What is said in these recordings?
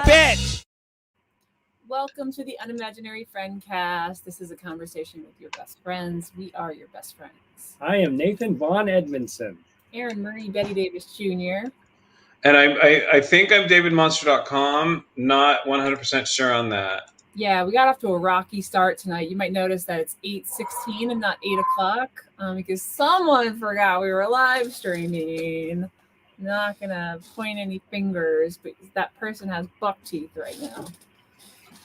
Bitch! Welcome to the Unimaginary Friend Cast. This is a conversation with your best friends. We are your best friends. I am Nathan Vaughn Edmondson. Aaron Marie, Betty Davis Jr. And I think I'm davidmonster.com. Not 100% sure on that. Yeah, we got off to a rocky start tonight. You might notice that it's 8:16 and not 8 o'clock because someone forgot we were live streaming. Not going to point any fingers, but that person has buck teeth right now.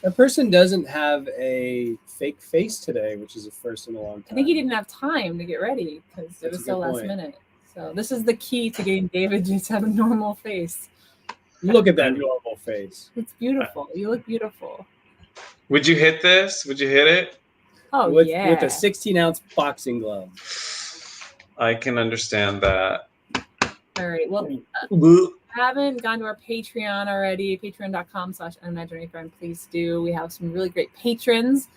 That person doesn't have a fake face today, which is a first in a long time. I think he didn't have time to get ready because it was so last minute. So this is the key to getting David to have a normal face. Look at that normal face. It's beautiful. You look beautiful. Would you hit this? Would you hit it? Oh, yeah. With a 16-ounce boxing glove. I can understand that. All right. Well, if you haven't gone to our Patreon already, patreon.com/unimaginaryfriend, please do. We have some really great patrons.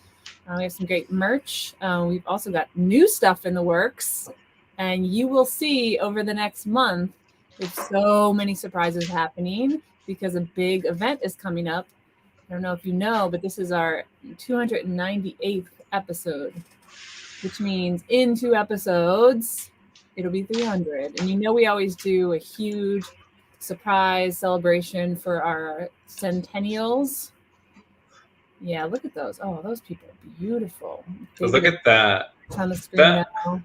We have some great merch. We've also got new stuff in the works. And you will see over the next month, there's so many surprises happening because a big event is coming up. I don't know if you know, but this is our 298th episode, which means in 2 episodes, it'll be 300. And you know we always do a huge surprise celebration for our centennials. Yeah, look at those. Oh, those people are beautiful. Look at that. It's on the screen now.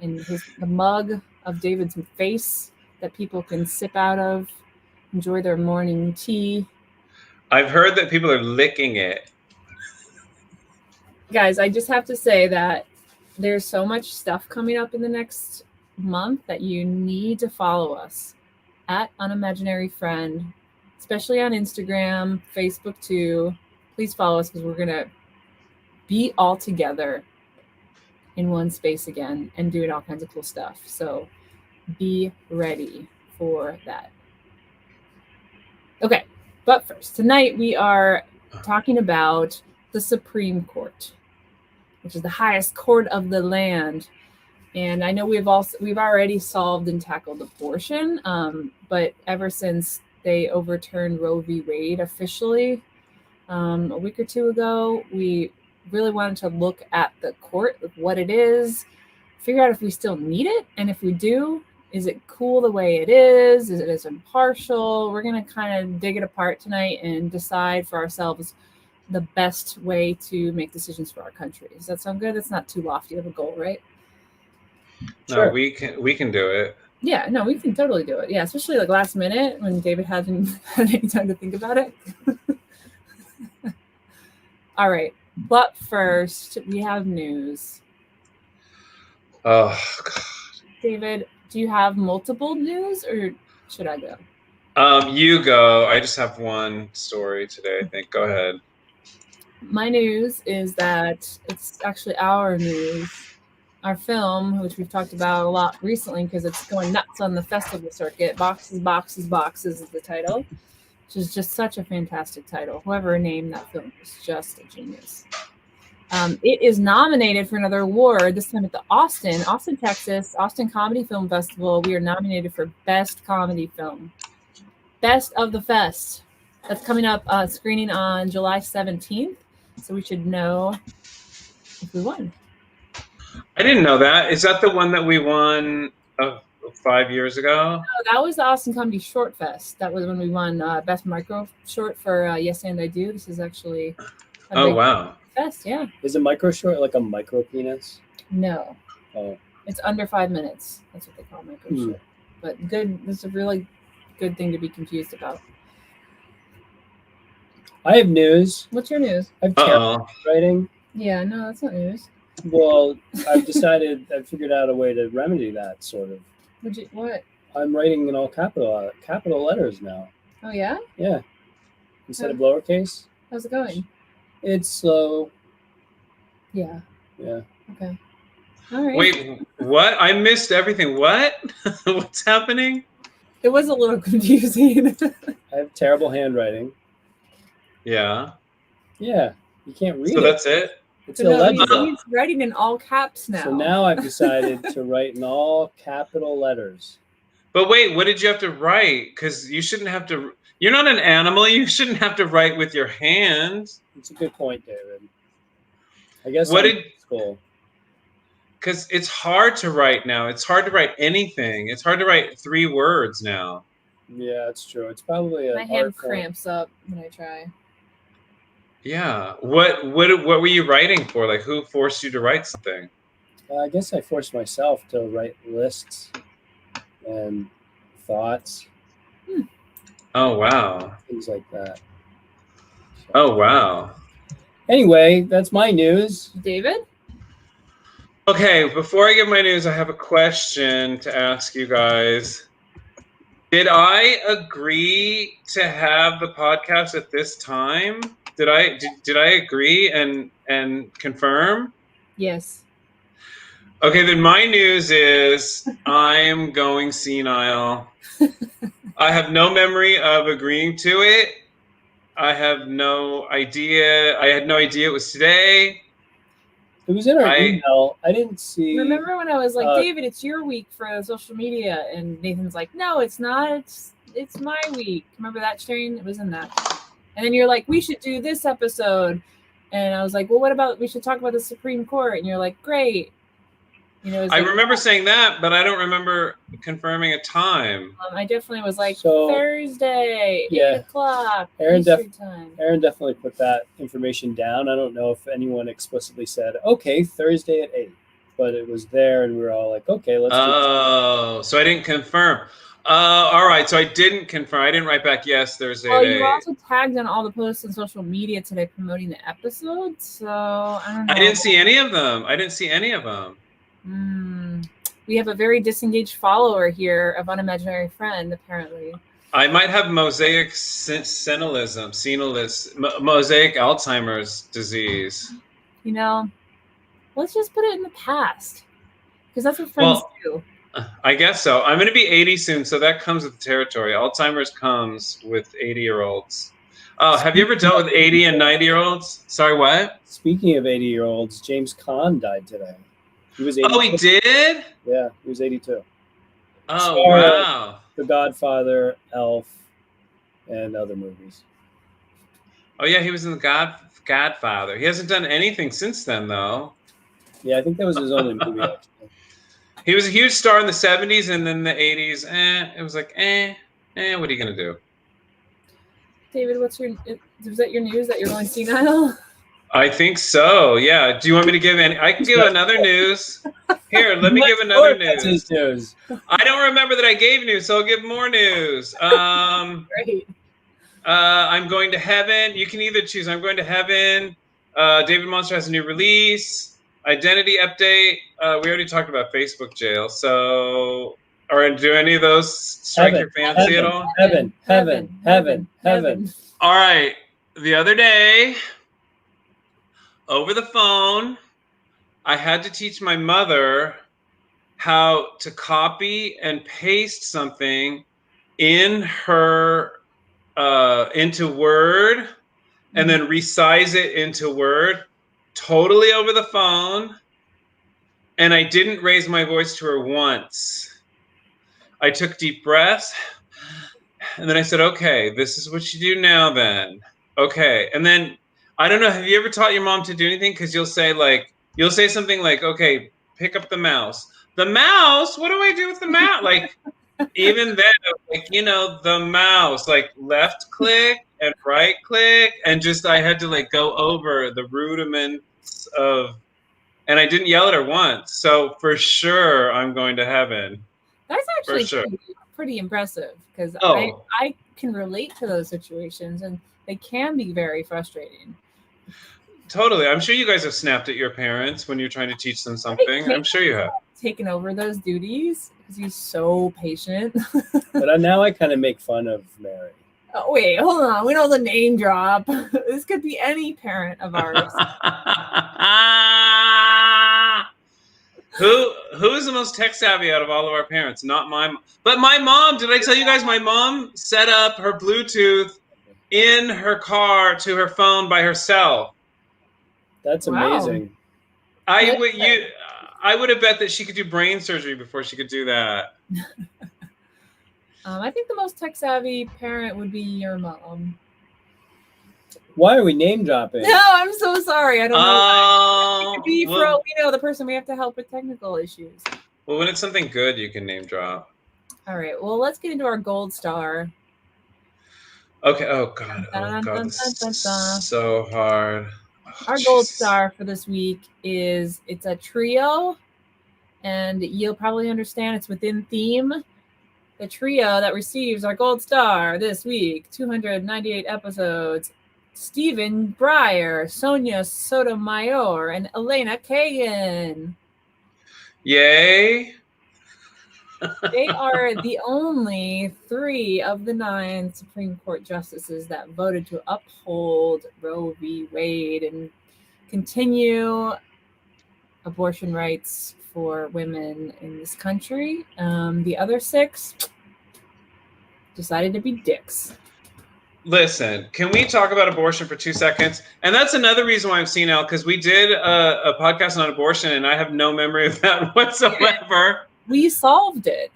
And the mug of David's face that people can sip out of, enjoy their morning tea. I've heard that people are licking it. Guys, I just have to say that there's so much stuff coming up in the next month that you need to follow us at Unimaginary Friend, especially on Instagram, Facebook too. Please follow us because we're going to be all together in one space again and doing all kinds of cool stuff. So be ready for that. Okay, but first, tonight we are talking about the Supreme Court, which is the highest court of the land. And I know we've already solved and tackled abortion, but ever since they overturned Roe v. Wade officially a week or two ago, we really wanted to look at the court, what it is, figure out if we still need it, and if we do, is it cool the way it is? Is it impartial? We're going to kind of dig it apart tonight and decide for ourselves the best way to make decisions for our country. Does that sound good? It's not too lofty of a goal, right? No, Sure. we can do it. Yeah, no, we can totally do it. Yeah, especially like last minute when David hasn't had any time to think about it. All right. But first, we have news. Oh, God. David, do you have multiple news or should I go? You go. I just have one story today, I think. Go ahead. My news is that it's actually our news. Our film, which we've talked about a lot recently because it's going nuts on the festival circuit. Boxes, Boxes, Boxes is the title, which is just such a fantastic title. Whoever named that film is just a genius. It is nominated for another award, this time at the Austin, Texas, Austin Comedy Film Festival. We are nominated for Best Comedy Film. Best of the Fest. That's coming up screening on July 17th. So we should know if we won. I didn't know that. Is that the one that we won 5 years ago? No, that was the Austin Comedy Short Fest. That was when we won Best Micro Short for Yes and I Do. This is actually a big wow. fest, yeah. Is a micro short like a micro penis? No. Oh. It's under 5 minutes. That's what they call micro short. But good. This is a really good thing to be confused about. I have news. What's your news? I have terrible writing. Yeah, no, that's not news. Well, I've figured out a way to remedy that, sort of. What? I'm writing in all capital letters now. Oh, yeah? Yeah. Instead of lowercase. How's it going? It's slow. Yeah. Yeah. Okay. All right. Wait, what? I missed everything. What? What's happening? It was a little confusing. I have terrible handwriting. Yeah. Yeah. You can't read it. So that's it? It's So no, illegible. he's writing in all caps now. So now I've decided to write in all capital letters. But wait, what did you have to write? Because you shouldn't have to. You're not an animal. You shouldn't have to write with your hand. It's a good point, David. I guess What I'm did? school. Because it's hard to write now. It's hard to write anything. It's hard to write 3 words now. Yeah, it's true. It's probably an My hand art form. cramps up when I try. Yeah. What were you writing for? Like, who forced you to write something? I guess I forced myself to write lists and thoughts, Oh wow. things like that. So, Oh wow. anyway, that's my news. David? Okay, before I give my news, I have a question to ask you guys. Did I agree to have the podcast at this time? Did I agree and confirm? Yes. Okay, then my news is I'm going senile. I have no memory of agreeing to it. I have no idea. I had no idea it was today. It was in our email. I didn't see. Remember when I was like, David, it's your week for social media, and Nathan's like, no, it's not. It's my week. Remember that, Shane? It was in that. And then you're like, we should do this episode, and I was like, well, what about we should talk about the Supreme Court? And you're like, great. You know, I remember saying that, but I don't remember confirming a time. I definitely was like, Thursday, 8 o'clock. Aaron definitely put that information down. I don't know if anyone explicitly said, okay, Thursday at 8. But it was there, and we were all like, okay, let's do it. Oh, so I didn't confirm. All right, so I didn't confirm. I didn't write back, yes, Thursday at 8. You were also tagged on all the posts on social media today promoting the episode, so I don't know. I didn't see any of them. We have a very disengaged follower here of Unimaginary Friend, apparently. I might have mosaic senilism, mosaic Alzheimer's disease. You know, let's just put it in the past, because that's what friends do. I guess so. I'm going to be 80 soon, so that comes with the territory. Alzheimer's comes with 80-year-olds. Oh, have you ever dealt with 80 and 90-year-olds? Sorry, what? Speaking of 80-year-olds, James Caan died today. He was 82. Oh, he did? Yeah, he was 82. Oh, wow. The Godfather, Elf, and other movies. Oh, yeah, he was in The Godfather. He hasn't done anything since then, though. Yeah, I think that was his only movie, actually. He was a huge star in the 70s, and then the 80s, it was like, what are you going to do? David, was that your news that you're going senile? I think so, yeah. Do you want me to give any? I can give another news. Here, let me give another news. I don't remember that I gave news, so I'll give more news. Great. I'm going to heaven. You can either choose. I'm going to heaven. David Monster has a new release. Identity update. We already talked about Facebook jail. So, or do any of those strike your fancy at all? Heaven. All right. The other day, over the phone, I had to teach my mother how to copy and paste something in her into Word and then resize it into Word, totally over the phone. And I didn't raise my voice to her once. I took deep breaths, and then I said, okay, this is what you do now then. Okay. And then, I don't know, have you ever taught your mom to do anything? Because you'll say something like, okay, pick up the mouse. The mouse? What do I do with the mouse? Like, even then, like, the mouse, like left click and right click. And just, I had to like go over the rudiments of, and I didn't yell at her once. So for sure, I'm going to heaven. That's actually pretty impressive, because I can relate to those situations, and they can be very frustrating. Totally. I'm sure you guys have snapped at your parents when you're trying to teach them something. I'm sure you have. Taken over those duties because he's so patient. But now I kind of make fun of Mary. Oh, wait, hold on. We don't have the name drop. This could be any parent of ours. Who is the most tech savvy out of all of our parents? Not my mom. But my mom, did I tell you guys my mom set up her Bluetooth in her car to her phone by herself? That's amazing. I would have bet that she could do brain surgery before she could do that. I think the most tech savvy parent would be your mom. Why are we name dropping? No, I'm so sorry. I don't know. It could be for well, the person we have to help with technical issues. Well, when it's something good, you can name drop. All right. Well, let's get into our gold star. Okay. Oh God. This is so hard. Our gold star for this week it's a trio, and you'll probably understand it's within theme. The trio that receives our gold star this week, 298 episodes. Stephen Breyer, Sonia Sotomayor, and Elena Kagan. Yay! They are the only 3 of the 9 Supreme Court justices that voted to uphold Roe v. Wade and continue abortion rights for women in this country. The other 6 decided to be dicks. Listen, can we talk about abortion for 2 seconds? And that's another reason why I'm senile, because we did a podcast on abortion, and I have no memory of that whatsoever. We solved it.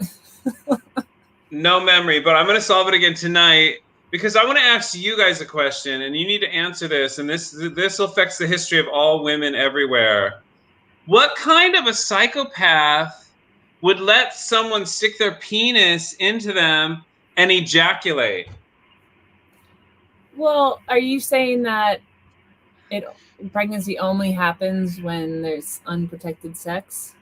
No memory, but I'm going to solve it again tonight, because I want to ask you guys a question, and you need to answer this, and this affects the history of all women everywhere. What kind of a psychopath would let someone stick their penis into them and ejaculate? Well, are you saying that pregnancy only happens when there's unprotected sex?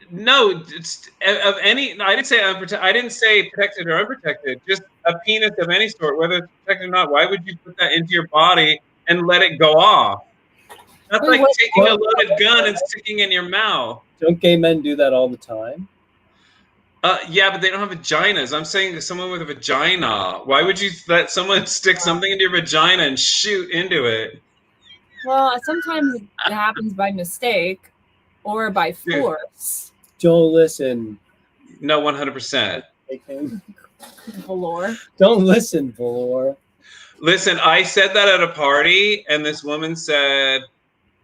No, it's of any. I didn't say unprotected. I didn't say protected or unprotected. Just a penis of any sort, whether it's protected or not. Why would you put that into your body and let it go off? That's like taking a loaded gun and sticking in your mouth. Don't gay men do that all the time? Yeah, but they don't have vaginas. I'm saying someone with a vagina. Why would you let someone stick something into your vagina and shoot into it? Well, sometimes it happens by mistake or by force. Don't listen. No, 100%. Valor. Don't listen, Valor. Listen, I said that at a party, and this woman said,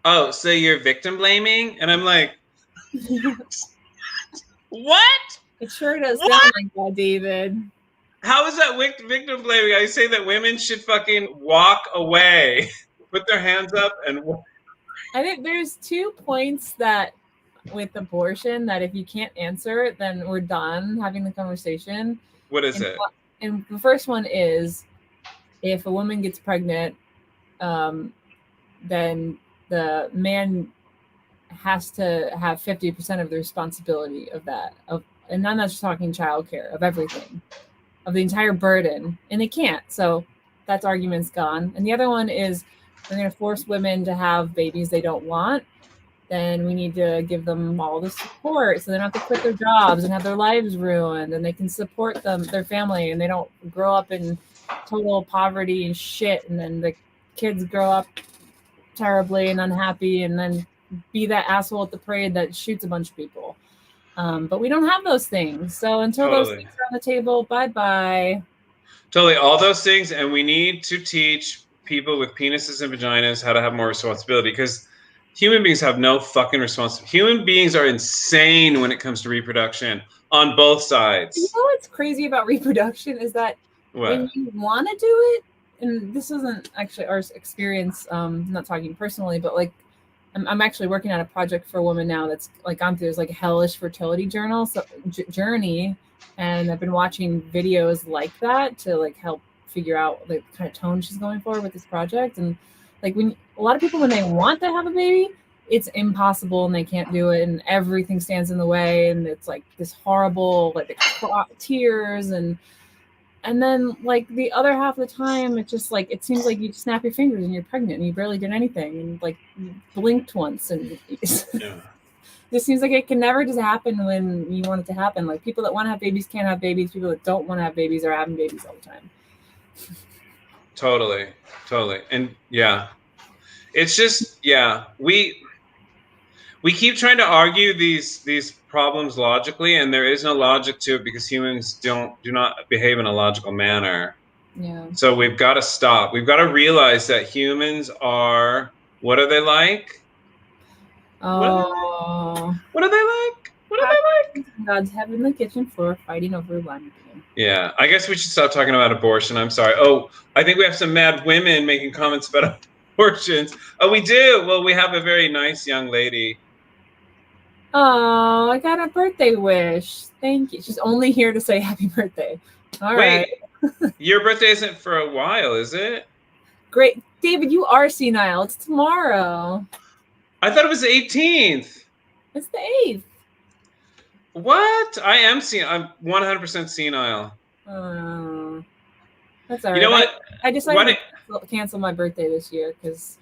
"Oh, so you're victim blaming?" And I'm like, "What? It sure does sound like that, David. How is that victim blaming? I say that women should fucking walk away, put their hands up, and walk." I think there's 2 points that with abortion that if you can't answer, then we're done having the conversation. What is it? And the first one is, if a woman gets pregnant, then the man has to have 50% of the responsibility of that. And I'm not just talking childcare, of everything, of the entire burden. And they can't. So that's argument's gone. And the other one is, we're going to force women to have babies they don't want. Then we need to give them all the support so they don't have to quit their jobs and have their lives ruined, and they can support their family, and they don't grow up in total poverty and shit. And then the kids grow up terribly and unhappy, and then be that asshole at the parade that shoots a bunch of people. But we don't have those things. So until those things are on the table, bye-bye. Totally. All those things. And we need to teach people with penises and vaginas how to have more responsibility, because human beings have no fucking responsibility. Human beings are insane when it comes to reproduction on both sides. You know what's crazy about reproduction is that when you want to do it, and this isn't actually our experience, I'm not talking personally, but like I'm actually working on a project for a woman now that's like gone through this like hellish fertility journey, and I've been watching videos like that to like help figure out the kind of tone she's going for with this project. And like when a lot of people, when they want to have a baby, it's impossible and they can't do it, and everything stands in the way, and it's like this horrible like tears, and then like the other half of the time it's just like it seems like you snap your fingers and you're pregnant and you barely did anything, and like you blinked once, and this seems like it can never just happen when you want it to happen. Like people that want to have babies can't have babies, people that don't want to have babies are having babies all the time. Totally. And yeah, it's just, yeah, we keep trying to argue these problems logically, and there is no logic to it because humans do not behave in a logical manner. Yeah. So we've got to stop. We've got to realize that humans are, what are they like? Oh. What are they like? God's heaven in the kitchen floor fighting over lime bean. Yeah, I guess we should stop talking about abortion. I'm sorry. Oh, I think we have some mad women making comments about abortions. Oh, we do. Well, we have a very nice young lady. Oh, I got a birthday wish. Thank you. She's only here to say happy birthday. All right. Your birthday isn't for a while, is it? Great. David, you are senile. It's tomorrow. I thought it was the 18th. It's the 8th. What? I am senile. I'm 100% senile. That's all right. You know what? I decided to cancel my birthday this year because...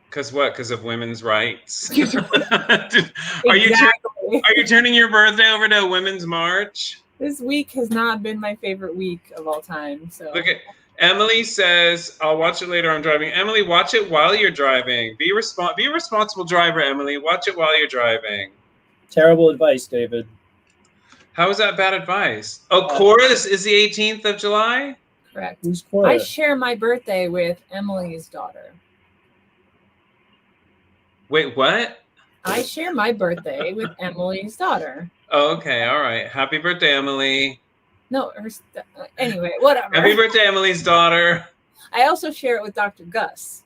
Because what? Because of women's rights? Exactly. Are you turning your birthday over to a women's march? This week has not been my favorite week of all time. So look at Emily says, "I'll watch it later. I'm driving." Emily, watch it while you're driving. Be a responsible driver, Emily. Watch it while you're driving. Terrible advice, David. How is that bad advice? Oh, Chorus is the 18th of July? Correct. Who's Cora? I share my birthday with Emily's daughter. Wait, what? I share my birthday with Emily's daughter. Oh, okay. All right. Happy birthday, Emily. No, anyway, whatever. Happy birthday, Emily's daughter. I also share it with Dr. Gus.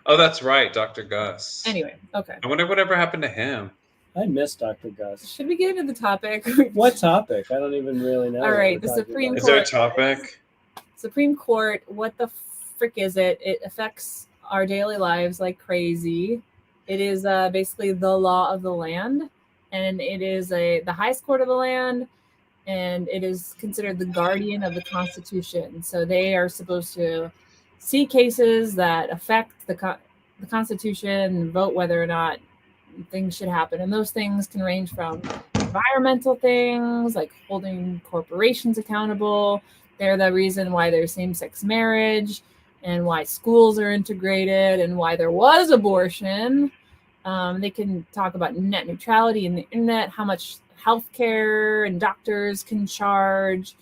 Oh, that's right, Dr. Gus. Anyway, okay. I wonder whatever happened to him. I miss Dr. Gus. Should we get into the topic? What topic? I don't even really know. All right, the Supreme Court. Is there a topic? Supreme Court, what the frick is it? It affects our daily lives like crazy. It is basically the law of the land, and it is the highest court of the land, and it is considered the guardian of the Constitution. So they are supposed to see cases that affect the Constitution and vote whether or not things should happen. And those things can range from environmental things, like holding corporations accountable. They're the reason why there's same-sex marriage and why schools are integrated and why there was abortion. They can talk about net neutrality in the internet, how much healthcare and doctors can charge.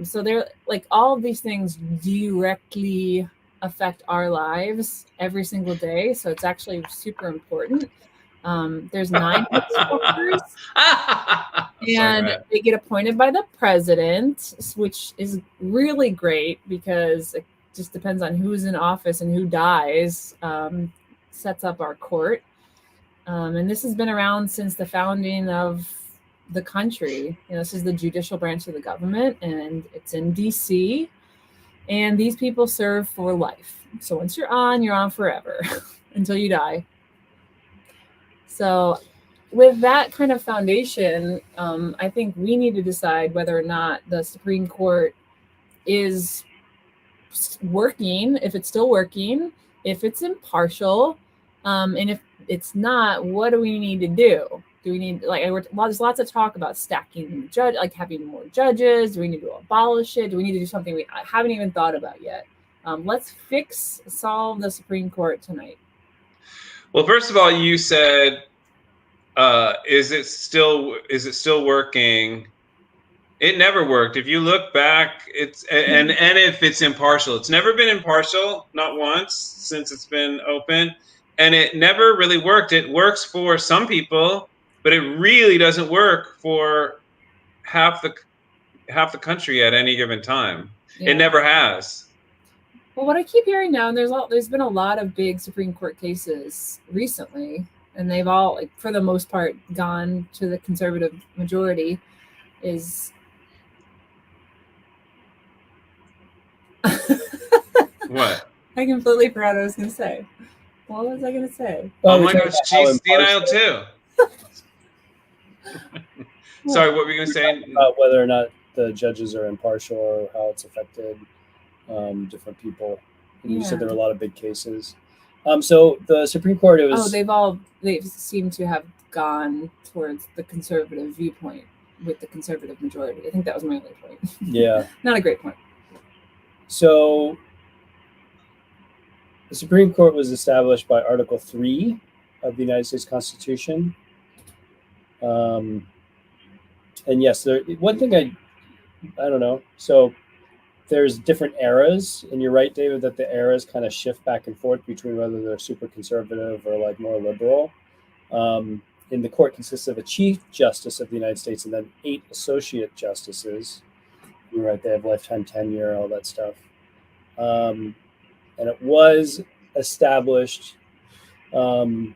So they're like, all of these things directly affect our lives every single day. So it's actually super important. There's 9 workers, and they get appointed by the president, which is really great because it just depends on who's in office and who dies, sets up our court. And this has been around since the founding of the country. This is the judicial branch of the government, and it's in DC. And these people serve for life. So once you're on forever until you die. So with that kind of foundation, I think we need to decide whether or not the Supreme Court is working, if it's still working, if it's impartial, and if it's not, what do we need to do? Do we need, there's lots of talk about stacking judge, like having more judges. Do we need to abolish it? Do we need to do something we haven't even thought about yet? Let's solve the Supreme Court tonight. Well, first of all, you said, is it still working? It never worked. If you look back, and if it's impartial, it's never been impartial, not once since it's been open, and it never really worked. It works for some people, but it really doesn't work for half the country at any given time. Yeah. It never has. Well, what I keep hearing now, and there's been a lot of big Supreme Court cases recently, and they've all, like, for the most part, gone to the conservative majority, is what? I completely forgot what I was going to say. What was I going to say? Oh my gosh, she's senile too. Sorry, what were you going to say? About whether or not the judges are impartial or how it's affected different people. And you said there were a lot of big cases. So the Supreme Court, they seem to have gone towards the conservative viewpoint with the conservative majority. I think that was my only point. Yeah. Not a great point. So the Supreme Court was established by Article 3 of the United States Constitution. And yes, one thing I don't know. So there's different eras, and you're right, David, that the eras kind of shift back and forth between whether they're super conservative or like more liberal. in the court consists of a Chief Justice of the United States and then 8 Associate Justices. You're right, they have lifetime tenure, all that stuff. And it was established. So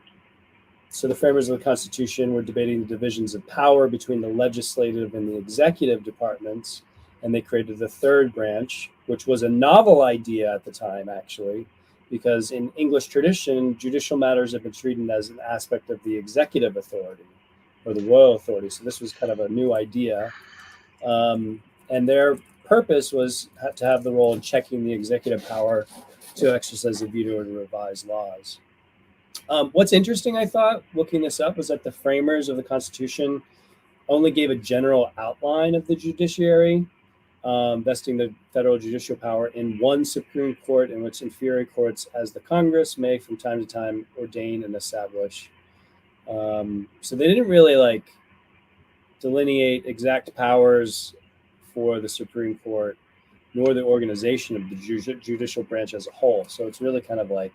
the framers of the Constitution were debating the divisions of power between the legislative and the executive departments, and they created the third branch, which was a novel idea at the time, actually, because in English tradition, judicial matters have been treated as an aspect of the executive authority or the royal authority. So this was kind of a new idea. And their purpose was to have the role in checking the executive power to exercise a veto or to revise laws. What's interesting, I thought, looking this up, was that the framers of the Constitution only gave a general outline of the judiciary, vesting the federal judicial power in one Supreme Court, in which inferior courts, as the Congress, may from time to time ordain and establish. So they didn't really delineate exact powers for the Supreme Court, nor the organization of the judicial branch as a whole. So it's really kind of like,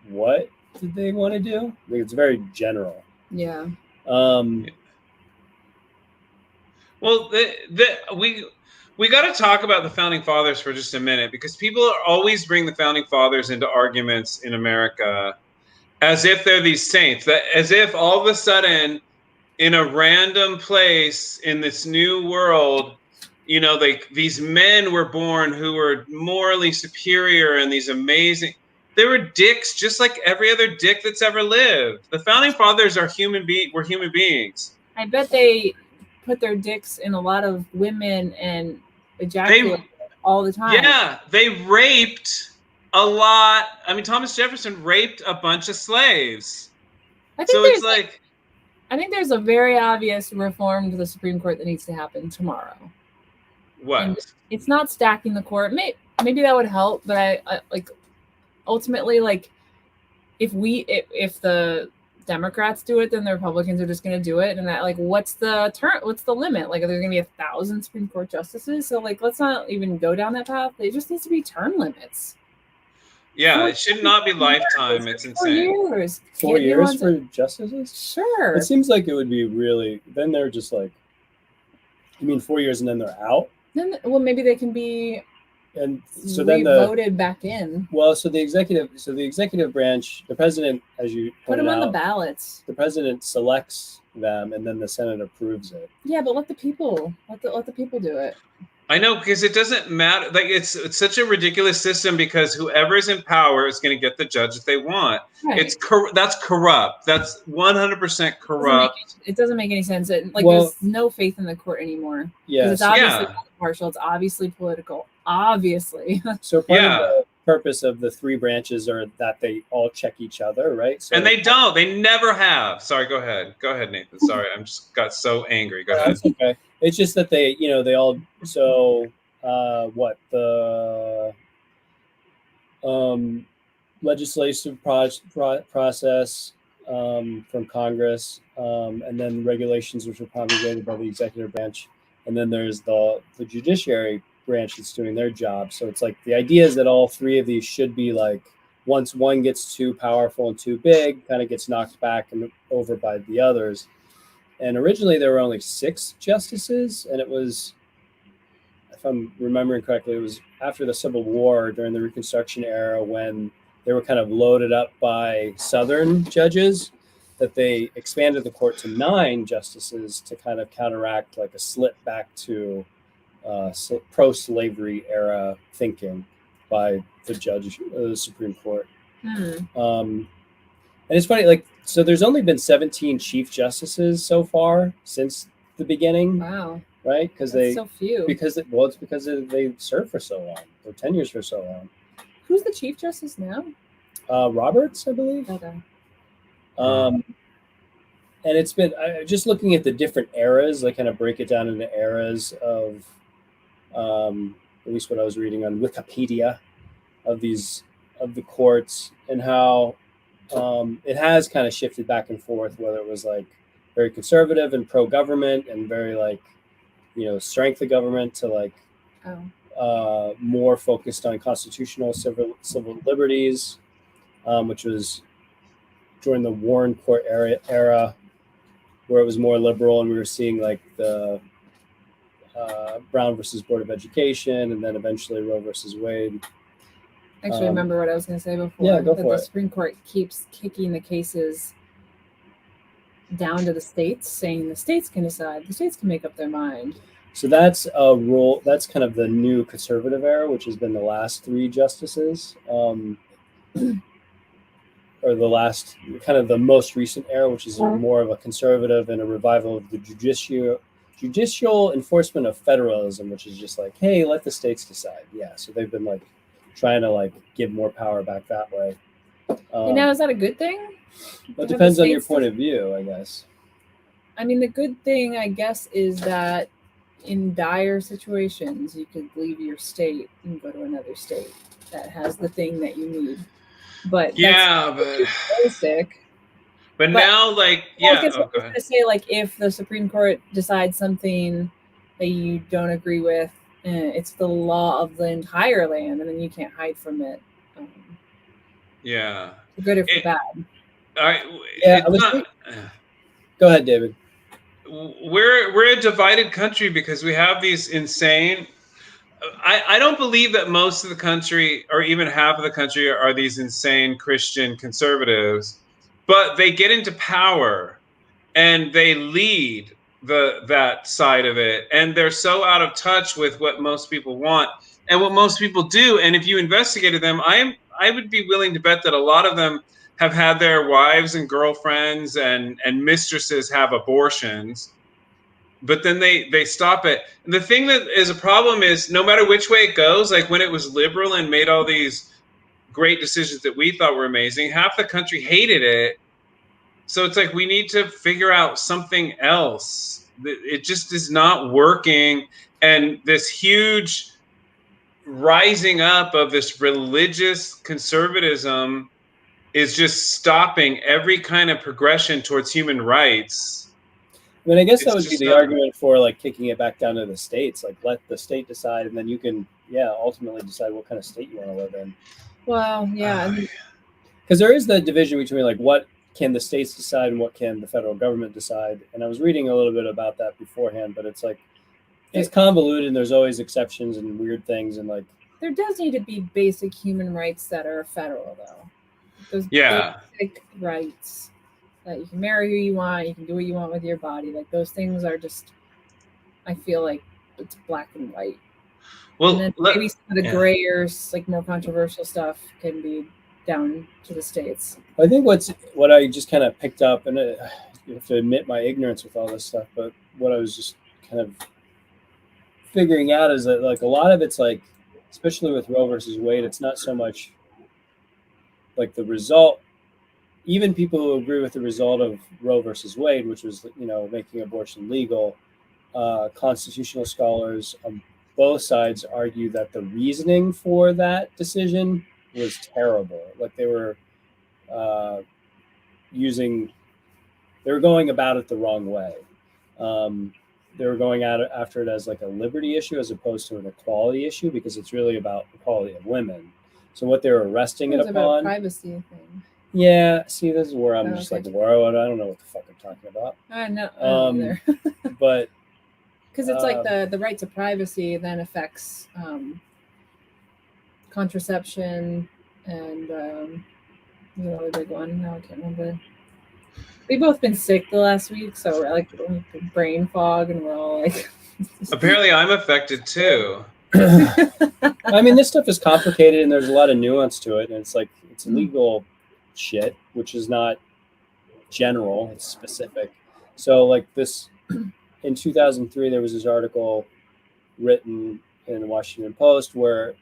what did they want to do? I think it's very general. Yeah. Well, we got to talk about the founding fathers for just a minute, because people always bring the founding fathers into arguments in America as if they're these saints, that as if all of a sudden in a random place in this new world, these men were born who were morally superior and these amazing. They were dicks just like every other dick that's ever lived. The founding fathers are were human beings. I bet they put their dicks in a lot of women and ejaculate all the time. Yeah, they raped a lot. I mean, Thomas Jefferson raped a bunch of slaves. I think there's a very obvious reform to the Supreme Court that needs to happen tomorrow. What? And it's not stacking the court. Maybe that would help, but I ultimately, if the Democrats do it, then the Republicans are just going to do it. And that, what's the limit? Are there going to be 1,000 Supreme Court justices? So let's not even go down that path. There just needs to be term limits. Yeah, it should not be lifetime. It's insane. 4 years. 4 years for justices? Sure. It seems like it would be really, then they're just you mean 4 years and then they're out? Then, maybe they can be voted back in. Well, so the executive branch, the president, as you put them out, on the ballots. The president selects them, and then the Senate approves it. Yeah, but let the people do it. I know, because it doesn't matter. It's such a ridiculous system, because whoever's in power is going to get the judge that they want. Right. That's corrupt. That's 100% corrupt. It doesn't make any sense. There's no faith in the court anymore. Yeah, it's obviously partial. It's obviously political. Obviously. So part of the purpose of the 3 branches are that they all check each other, right? So, and they don't. They never have. Sorry, go ahead. Go ahead, Nathan. Sorry, I'm just got so angry. Go ahead. That's okay. It's just that they all. So the legislative process from Congress, and then regulations which are promulgated by the executive branch, and then there's the judiciary branch that's doing their job. So it's the idea is that all 3 of these should be once one gets too powerful and too big, kind of gets knocked back and over by the others. And originally there were only 6 justices, and it was, if I'm remembering correctly, it was after the Civil War during the Reconstruction era, when they were kind of loaded up by Southern judges, that they expanded the court to 9 justices to kind of counteract a slip back to pro-slavery era thinking by the judge of the Supreme Court. And it's funny, so there's only been 17 chief justices so far since the beginning. Wow. Right? Because so few. It's because they served for so long. Their tenures for so long. Who's the chief justice now? Roberts, I believe. Okay. And it's been just looking at the different eras, kind of break it down into eras of, at least what I was reading on Wikipedia, of the courts, and how it has kind of shifted back and forth, whether it was very conservative and pro-government and very strength of government to more focused on constitutional civil liberties, which was during the Warren Court era where it was more liberal, and we were seeing like the Brown versus Board of Education, and then eventually Roe versus Wade. Actually, remember what I was going to say before. Yeah, go that for the it. Supreme Court keeps kicking the cases down to the states, saying the states can decide, the states can make up their mind. So that's a rule. That's kind of the new conservative era, which has been the last 3 justices, or the last, kind of the most recent era, which is more of a conservative and a revival of the judicial enforcement of federalism, which is just like, hey, let the states decide. Yeah, so they've been like trying to like give more power back that way. And now, is that a good thing? It depends on your point of view, I guess. I mean, the good thing, I guess, is that in dire situations, you could leave your state and go to another state that has the thing that you need. But yeah, but now, like, yeah. I was going to say, like, if the Supreme Court decides something that you don't agree with, it's the law of the entire land, and then you can't hide from it. Yeah. For good or for bad. Go ahead, David. We're a divided country because we have these insane. I don't believe that most of the country, or even half of the country, are these insane Christian conservatives, but they get into power and they lead that side of it, and they're so out of touch with what most people want and what most people do. And if you investigated them, I would be willing to bet that a lot of them have had their wives and girlfriends and mistresses have abortions, but then they stop it. And the thing that is a problem is, no matter which way it goes, like when it was liberal and made all these great decisions that we thought were amazing, half the country hated it. So it's like, we need to figure out something else. It just is not working. And this huge rising up of this religious conservatism is just stopping every kind of progression towards human rights. I mean, I guess that would be the argument for like kicking it back down to the states, like let the state decide, and then you can, ultimately decide what kind of state you want to live in. Well, yeah. Because there is the division between like what can the states decide and what can the federal government decide. And I was reading a little bit about that beforehand, but it's like, it's convoluted and there's always exceptions and weird things. And like, there does need to be basic human rights that are federal, though. Those basic rights that you can marry who you want, you can do what you want with your body. Like, those things are just, I feel like it's black and white. Well, and then maybe some of the grayer, like more controversial stuff can be down to the states. I think what I just kind of picked up, and I have to admit my ignorance with all this stuff, but what I was just kind of figuring out is that like a lot of it's like, especially with Roe versus Wade, it's not so much like the result. Even people who agree with the result of Roe versus Wade, which was, making abortion legal, constitutional scholars on both sides argue that the reasoning for that decision was terrible. Like they were going about it the wrong way. They were going after it as like a liberty issue as opposed to an equality issue, because it's really about equality of women. So what they were arresting it upon, about privacy thing. Yeah, see, this is where I'm just like, whoa, I don't know what the fuck I'm talking about. I know, either. But because it's like the right to privacy then affects contraception and another big one. No, I can't remember. We've both been sick the last week, so we're like brain fog, and we're all like. Apparently, I'm affected too. I mean, this stuff is complicated, and there's a lot of nuance to it, and it's like it's legal shit, which is not general; it's specific. So, like this, in 2003, there was this article written in the Washington Post where,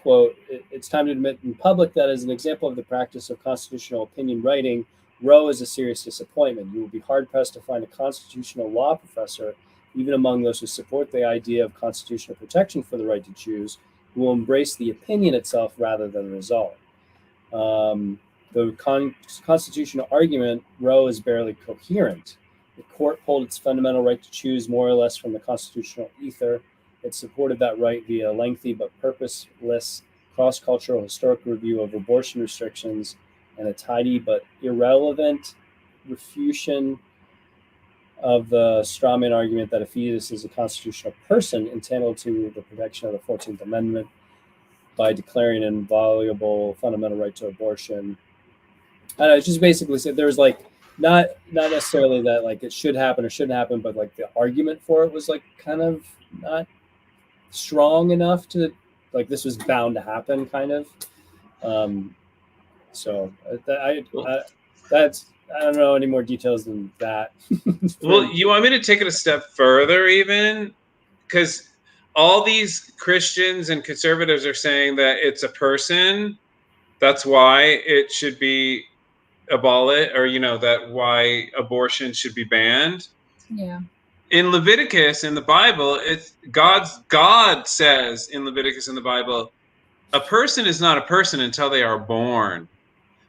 quote, "It's time to admit in public that as an example of the practice of constitutional opinion writing, Roe is a serious disappointment. You will be hard-pressed to find a constitutional law professor, even among those who support the idea of constitutional protection for the right to choose, who will embrace the opinion itself rather than the result. The constitutional argument, Roe is barely coherent. The court pulled its fundamental right to choose more or less from the constitutional ether. It supported that right via a lengthy but purposeless cross-cultural historic review of abortion restrictions and a tidy but irrelevant refutation of the strawman argument that a fetus is a constitutional person entitled to the protection of the 14th Amendment by declaring an inviolable fundamental right to abortion. I just basically said there was like not necessarily that like it should happen or shouldn't happen, but like the argument for it was like kind of not strong enough to like this was bound to happen, kind of. So that's I don't know any more details than that. Well, you want me to take it a step further, even because all these Christians and conservatives are saying that it's a person. That's why it should be abolished, or that why abortion should be banned. Yeah. In Leviticus, in the Bible, it's God says in Leviticus in the Bible, a person is not a person until they are born.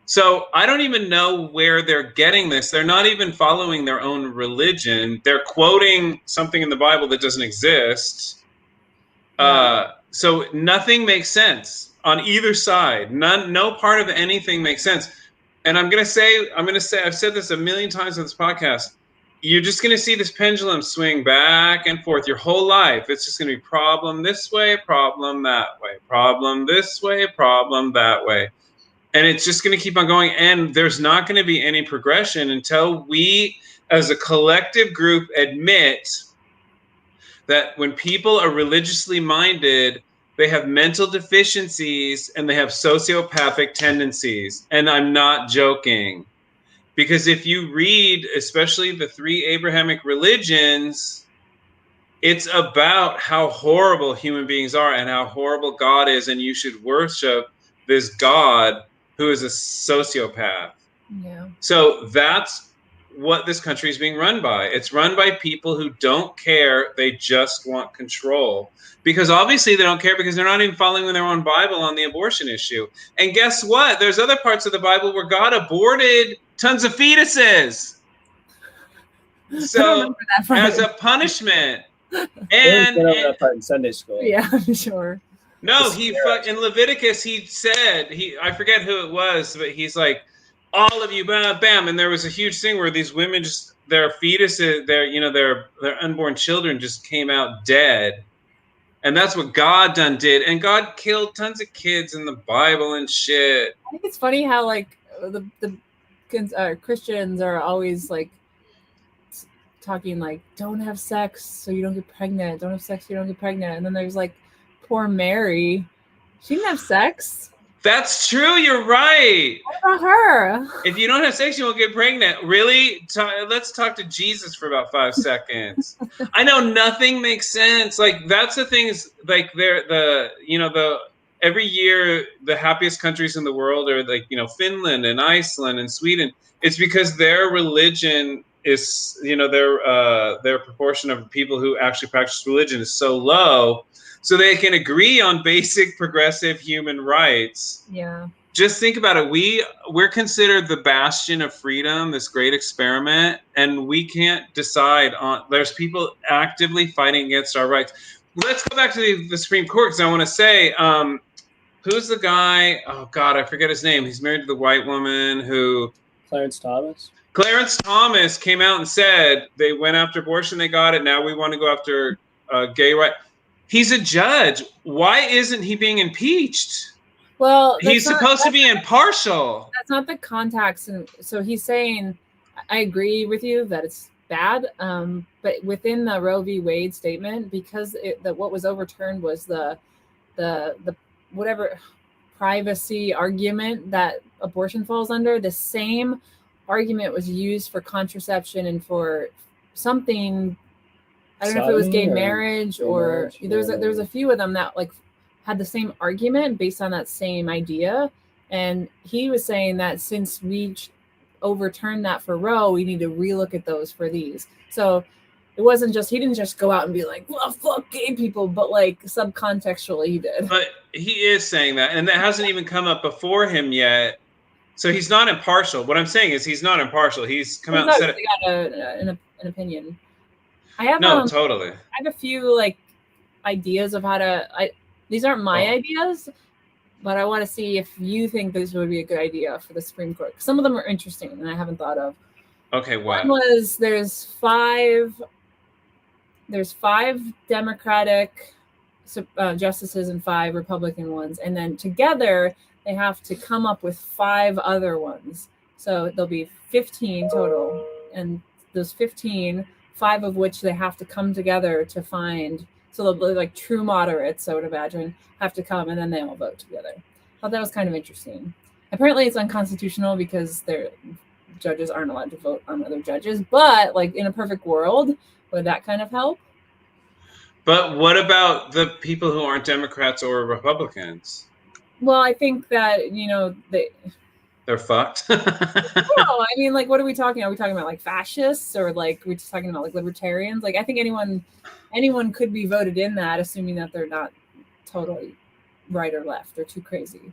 So I don't even know where they're getting this. They're not even following their own religion. They're quoting something in the Bible that doesn't exist. So nothing makes sense on either side. No part of anything makes sense. And I'm gonna say, I've said this a million times on this podcast. You're just gonna see this pendulum swing back and forth your whole life. It's just gonna be problem this way, problem that way, problem this way, problem that way. And it's just going to keep on going. And there's not going to be any progression until we, as a collective group, admit that when people are religiously minded, they have mental deficiencies and they have sociopathic tendencies. And I'm not joking. Because if you read, especially the 3 Abrahamic religions, it's about how horrible human beings are and how horrible God is. And you should worship this God who is a sociopath. Yeah. So that's what this country is being run by. It's run by people who don't care. They just want control. Because obviously they don't care because they're not even following their own Bible on the abortion issue. And guess what? There's other parts of the Bible where God aborted tons of fetuses. So as a punishment. And that part in Sunday school. Yeah, I'm sure. No, in Leviticus, he said, I forget who it was, but he's like, all of you, bam, bam. And there was a huge thing where these women their fetuses, their unborn children just came out dead. And that's what God did. And God killed tons of kids in the Bible and shit. I think it's funny how like the Christians are always like talking like, don't have sex so you don't get pregnant. Don't have sex so you don't get pregnant. And then there's like, poor Mary, she didn't have sex. That's true. You're right. What about her? If you don't have sex, you won't get pregnant. Really? Let's talk to Jesus for about 5 seconds. I know nothing makes sense. Like that's the things. Like every year the happiest countries in the world are like Finland and Iceland and Sweden. It's because their religion is their proportion of people who actually practice religion is so low. So they can agree on basic progressive human rights. Yeah. Just think about it. We're considered the bastion of freedom, this great experiment, and we can't decide on. There's people actively fighting against our rights. Let's go back to the Supreme Court because I want to say, who's the guy? Oh God, I forget his name. He's married to the white woman who. Clarence Thomas. Clarence Thomas came out and said they went after abortion, they got it. Now we want to go after gay rights. He's a judge. Why isn't he being impeached? Well, he's supposed to be impartial. That's not the context. And so he's saying, I agree with you that it's bad. But within the Roe v. Wade statement, because what was overturned was the whatever privacy argument that abortion falls under, the same argument was used for contraception and for something. I don't know if it was gay marriage or there was a few of them that like had the same argument based on that same idea. And he was saying that since we overturned that for Roe, we need to relook at those for these. So it wasn't just, he didn't just go out and be like, well, fuck gay people, but like subcontextually he did. But he is saying that, and that hasn't even come up before him yet. So he's not impartial. What I'm saying is he's not impartial. He's come out and said it. Got an opinion. I have totally. I have a few like ideas of how to. These aren't my ideas, but I want to see if you think this would be a good idea for the Supreme Court. Some of them are interesting and I haven't thought of. Okay, what? One was there's five Democratic justices and 5 Republican ones, and then together they have to come up with 5 other ones. So there'll be 15 total, and those 15, 5 of which they have to come together to find. So they'll be like true moderates, I would imagine, have to come, and then they all vote together. I thought that was kind of interesting. Apparently it's unconstitutional because their judges aren't allowed to vote on other judges, but like in a perfect world, would that kind of help? But what about the people who aren't Democrats or Republicans? Well, I think that, they're fucked. No, I mean, like, what are we talking? Are we talking about like fascists, or like we're just talking about like libertarians? Like, I think anyone could be voted in that, assuming that they're not totally right or left or too crazy.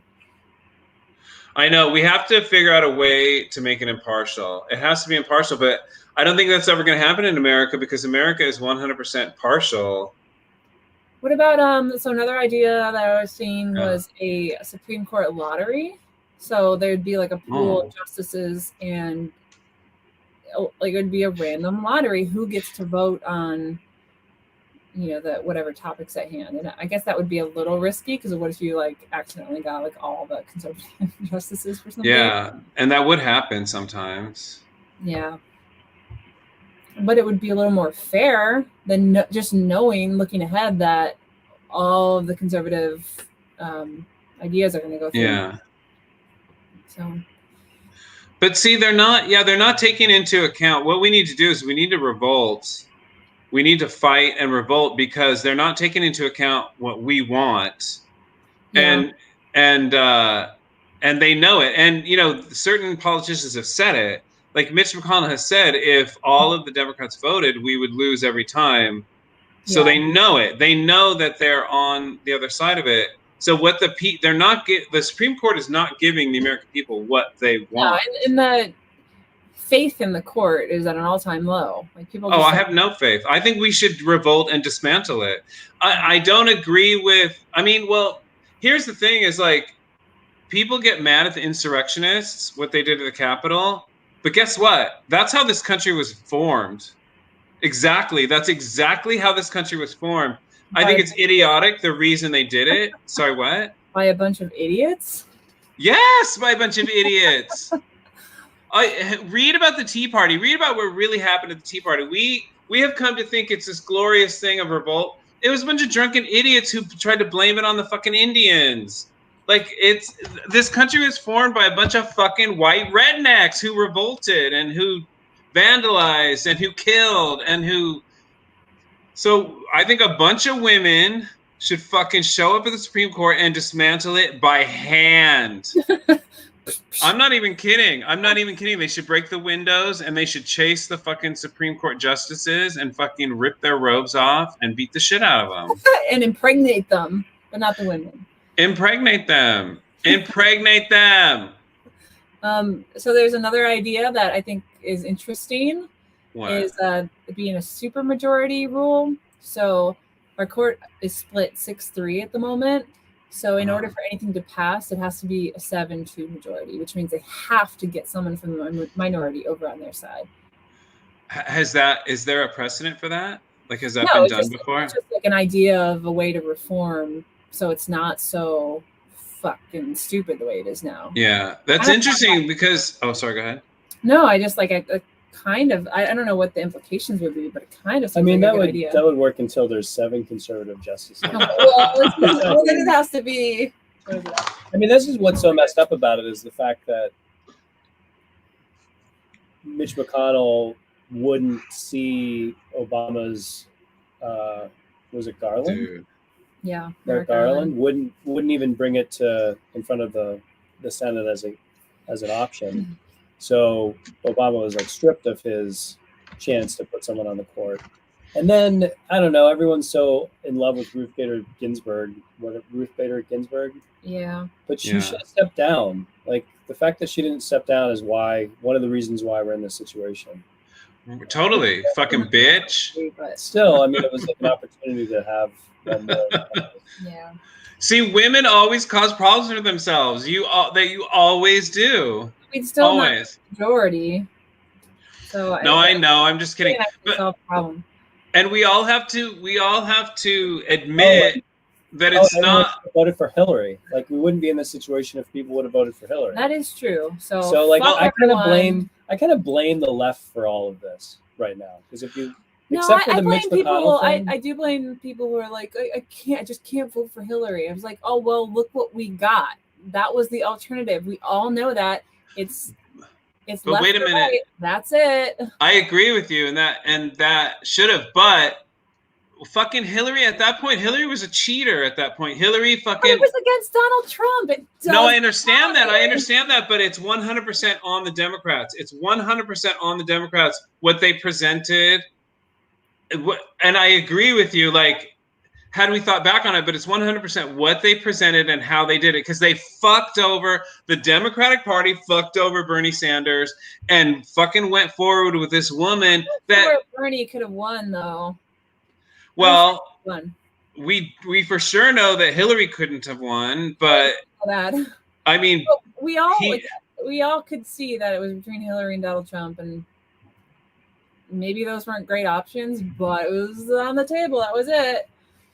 I know we have to figure out a way to make it impartial. It has to be impartial, but I don't think that's ever going to happen in America because America is 100% partial. What about so another idea that I was seeing was a Supreme Court lottery. So there'd be like a pool of justices, and like it would be a random lottery who gets to vote on the whatever topics at hand. And I guess that would be a little risky because what if you like accidentally got like all the conservative justices for something? Yeah, and that would happen sometimes. Yeah. But it would be a little more fair than just looking ahead that all of the conservative ideas are going to go through. Yeah. So. But see, they're not taking into account what we need to do is we need to revolt. We need to fight and revolt because they're not taking into account what we want. Yeah. And they know it. And certain politicians have said it. Like Mitch McConnell has said, if all of the Democrats voted, we would lose every time. So they know it. They know that they're on the other side of it. So what the Supreme Court is not giving the American people what they want. No, and the faith in the court is at an all-time low. Like people. I have no faith. I think we should revolt and dismantle it. I don't agree with. I mean, well, here's the thing: is like people get mad at the insurrectionists, what they did to the Capitol. But guess what? That's how this country was formed. Exactly. That's exactly how this country was formed. I think it's idiotic the reason they did it. Sorry, what? By a bunch of idiots? Yes, by a bunch of idiots. Read about the Tea Party. Read about what really happened at the Tea Party. We have come to think it's this glorious thing of revolt. It was a bunch of drunken idiots who tried to blame it on the fucking Indians. Like this country was formed by a bunch of fucking white rednecks who revolted and who vandalized and who killed and who. So I think a bunch of women should fucking show up at the Supreme Court and dismantle it by hand. I'm not even kidding. They should break the windows and they should chase the fucking Supreme Court justices and fucking rip their robes off and beat the shit out of them. And impregnate them, but not the women. Impregnate them. Impregnate them. So there's another idea that I think is interesting. What? Is being a supermajority rule. So our court is split 6-3 at the moment. So in order for anything to pass, it has to be a 7-2 majority, which means they have to get someone from the minority over on their side. Is there a precedent for that? Like, has that been done before? It's just like an idea of a way to reform so it's not so fucking stupid the way it is now. Yeah, that's interesting because. Oh, sorry. Go ahead. No, I just like I don't know what the implications would be, but it kind of. I mean, that would work until there's 7 conservative justices. Well, then it has to be. I mean, this is what's so messed up about it is the fact that Mitch McConnell wouldn't see Obama's. Was it Garland? Dude. Yeah, Merrick Garland wouldn't even bring it in front of the Senate as an option. So Obama was like stripped of his chance to put someone on the court. And then I don't know, everyone's so in love with Ruth Bader Ginsberg. Ruth Bader Ginsberg? Yeah. But she should have stepped down. Like the fact that she didn't step down is one of the reasons why we're in this situation. Totally. Fucking bitch. But Still, I mean, it was like an opportunity to have one more. yeah. See, women always cause problems for themselves. You always do. We'd still Always. not majority. So No, I know. I'm just kidding. But solve the problem. and we all have to admit that it's not voted for Hillary. Like, we wouldn't be in this situation if people would have voted for Hillary. That is true. So like, fuck I kind everyone. of blame the left for all of this right now, because if you No, except for I the blame Mitch people. McConnell thing, I do blame people who are like, I just can't vote for Hillary. I was like, oh well, look what we got. That was the alternative. We all know that it's But left wait a or minute. right. That's it. I agree with you, and that should have, but fucking Hillary at that point, Hillary was a cheater at that point. Hillary fucking. But it was against Donald Trump. No, I understand that. I understand that, but it's 100% on the Democrats. It's 100% on the Democrats what they presented, and I agree with you. Like, had we thought back on it, but it's 100% what they presented and how they did it, because they fucked over the Democratic Party, fucked over Bernie Sanders, and fucking went forward with this woman that Bernie could have won, though. Well, we for sure know that Hillary couldn't have won, but I mean, we all could see that it was between Hillary and Donald Trump, and maybe those weren't great options, but it was on the table. That was it.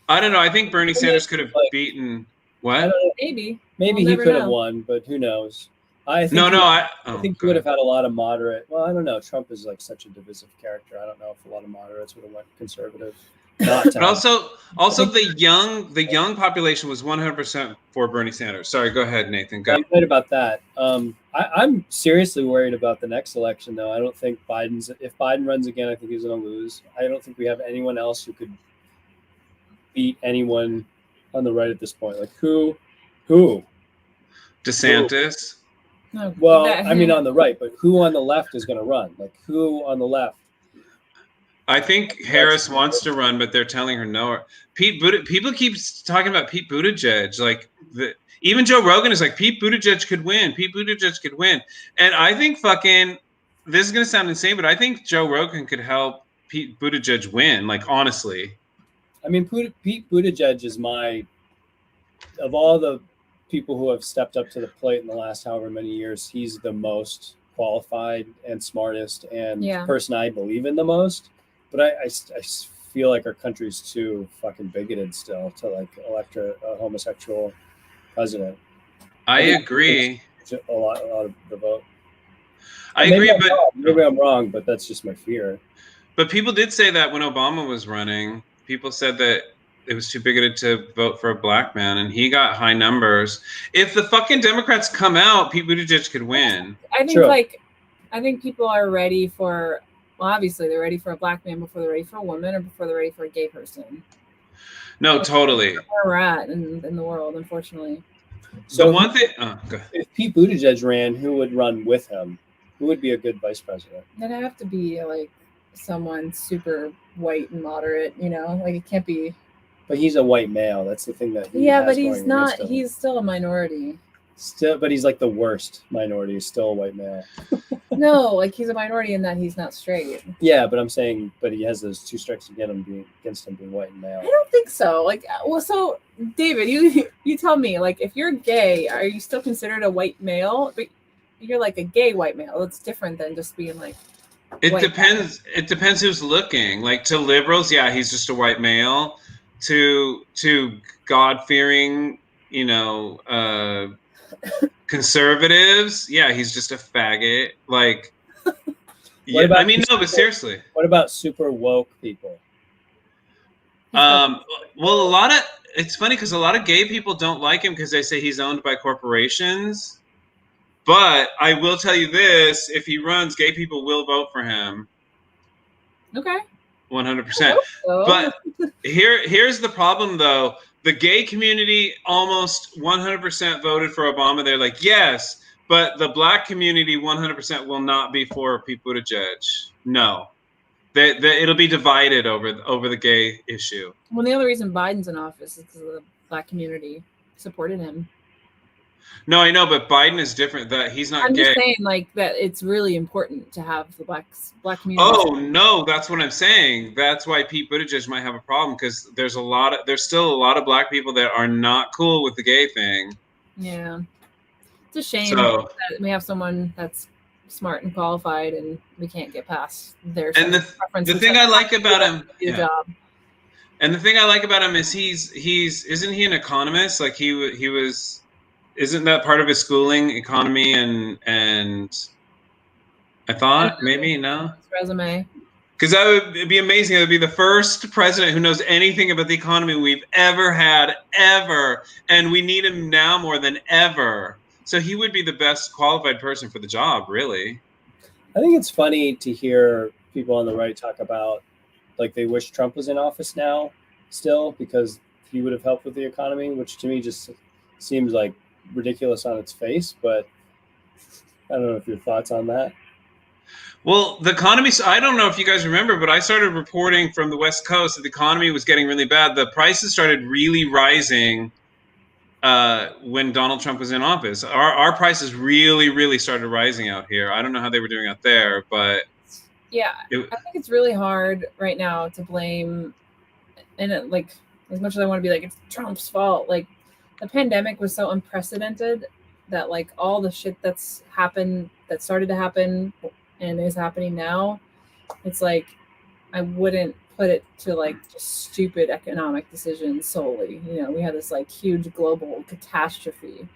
I don't know. I think Bernie Sanders could have beaten what? Maybe he could have won, but who knows? I think I think he would have had a lot of moderate. Well, I don't know. Trump is like such a divisive character. I don't know if a lot of moderates would have went conservative. But also the young population was 100% for Bernie Sanders. Sorry, go ahead, Nathan. Go. I'm right about that. I'm seriously worried about the next election, though. I don't think if Biden runs again, I think he's going to lose. I don't think we have anyone else who could beat anyone on the right at this point. Like who? DeSantis. Who? Well, I mean on the right, but who on the left is going to run? Like who on the left? I think Harris wants to run, but they're telling her no. People keep talking about Pete Buttigieg. Like even Joe Rogan is like, Pete Buttigieg could win. Pete Buttigieg could win. And I think this is going to sound insane, but I think Joe Rogan could help Pete Buttigieg win. Like, honestly. I mean, Pete Buttigieg is of all the people who have stepped up to the plate in the last however many years, he's the most qualified and smartest and person I believe in the most. But I feel like our country's too fucking bigoted still to like elect a homosexual president. I agree. A lot of the vote. I agree, but maybe I'm wrong, but that's just my fear. But people did say that when Obama was running, people said that it was too bigoted to vote for a black man, and he got high numbers. If the fucking Democrats come out, Pete Buttigieg could win. I think people are ready for. Well, obviously, they're ready for a black man before they're ready for a woman or before they're ready for a gay person. No, totally. That's where we're at in the world, unfortunately. So the one thing, if Pete Buttigieg ran, who would run with him? Who would be a good vice president? It'd have to be like someone super white and moderate, like it can't be. But he's a white male. That's the thing that. But he's not. He's still a minority. But he's like the worst minority. He's still a white male. No, like he's a minority in that he's not straight. Yeah, but I'm saying, he has those two strikes against him being white and male. I don't think so. Like, well, so David, you tell me, like, if you're gay, are you still considered a white male? But you're like a gay white male. It's different than just being like. It depends. Male. It depends who's looking. Like to liberals, yeah, he's just a white male. To God-fearing, conservatives, yeah, he's just a faggot. Like, yeah, I mean, no, but seriously. What about super woke people? Well, it's funny because a lot of gay people don't like him because they say he's owned by corporations. But I will tell you this: if he runs, gay people will vote for him. Okay. 100%. But here's the problem, though. The gay community almost 100% voted for Obama. They're like, yes, but the black community 100% will not be for Pete Buttigieg. No. It'll be divided over the gay issue. Well, the only reason Biden's in office is because the black community supported him. No, I know, but Biden is different. That he's not I'm gay. just saying, like, that it's really important to have the black community. Oh no, that's what I'm saying. That's why Pete Buttigieg might have a problem, because there's still a lot of black people that are not cool with the gay thing. Yeah, it's a shame So, that we have someone that's smart and qualified, and we can't get past their and the thing I like about him, job. And the thing I like about him is he's isn't he an economist? Like he was, isn't that part of his schooling, economy and I thought maybe no. His resume. Because it'd be amazing. It would be the first president who knows anything about the economy we've ever had, ever. And we need him now more than ever. So he would be the best qualified person for the job, really. I think it's funny to hear people on the right talk about, like, they wish Trump was in office now still because he would have helped with the economy, which to me just seems like ridiculous on its face. But I don't know if your thoughts on that. Well, the economy, I don't know if you guys remember, but I started reporting from the West Coast that the economy was getting really bad. The prices started really rising when Donald Trump was in office. Our prices really, really started rising out here. I don't know how they were doing out there, but yeah, I think it's really hard right now to blame, and like, as much as I want to be like, it's Trump's fault, like, the pandemic was so unprecedented that, like, all the shit that's happened, that started to happen and is happening now, it's like, I wouldn't put it to, like, just stupid economic decisions solely. You know, we had this, like, huge global catastrophe,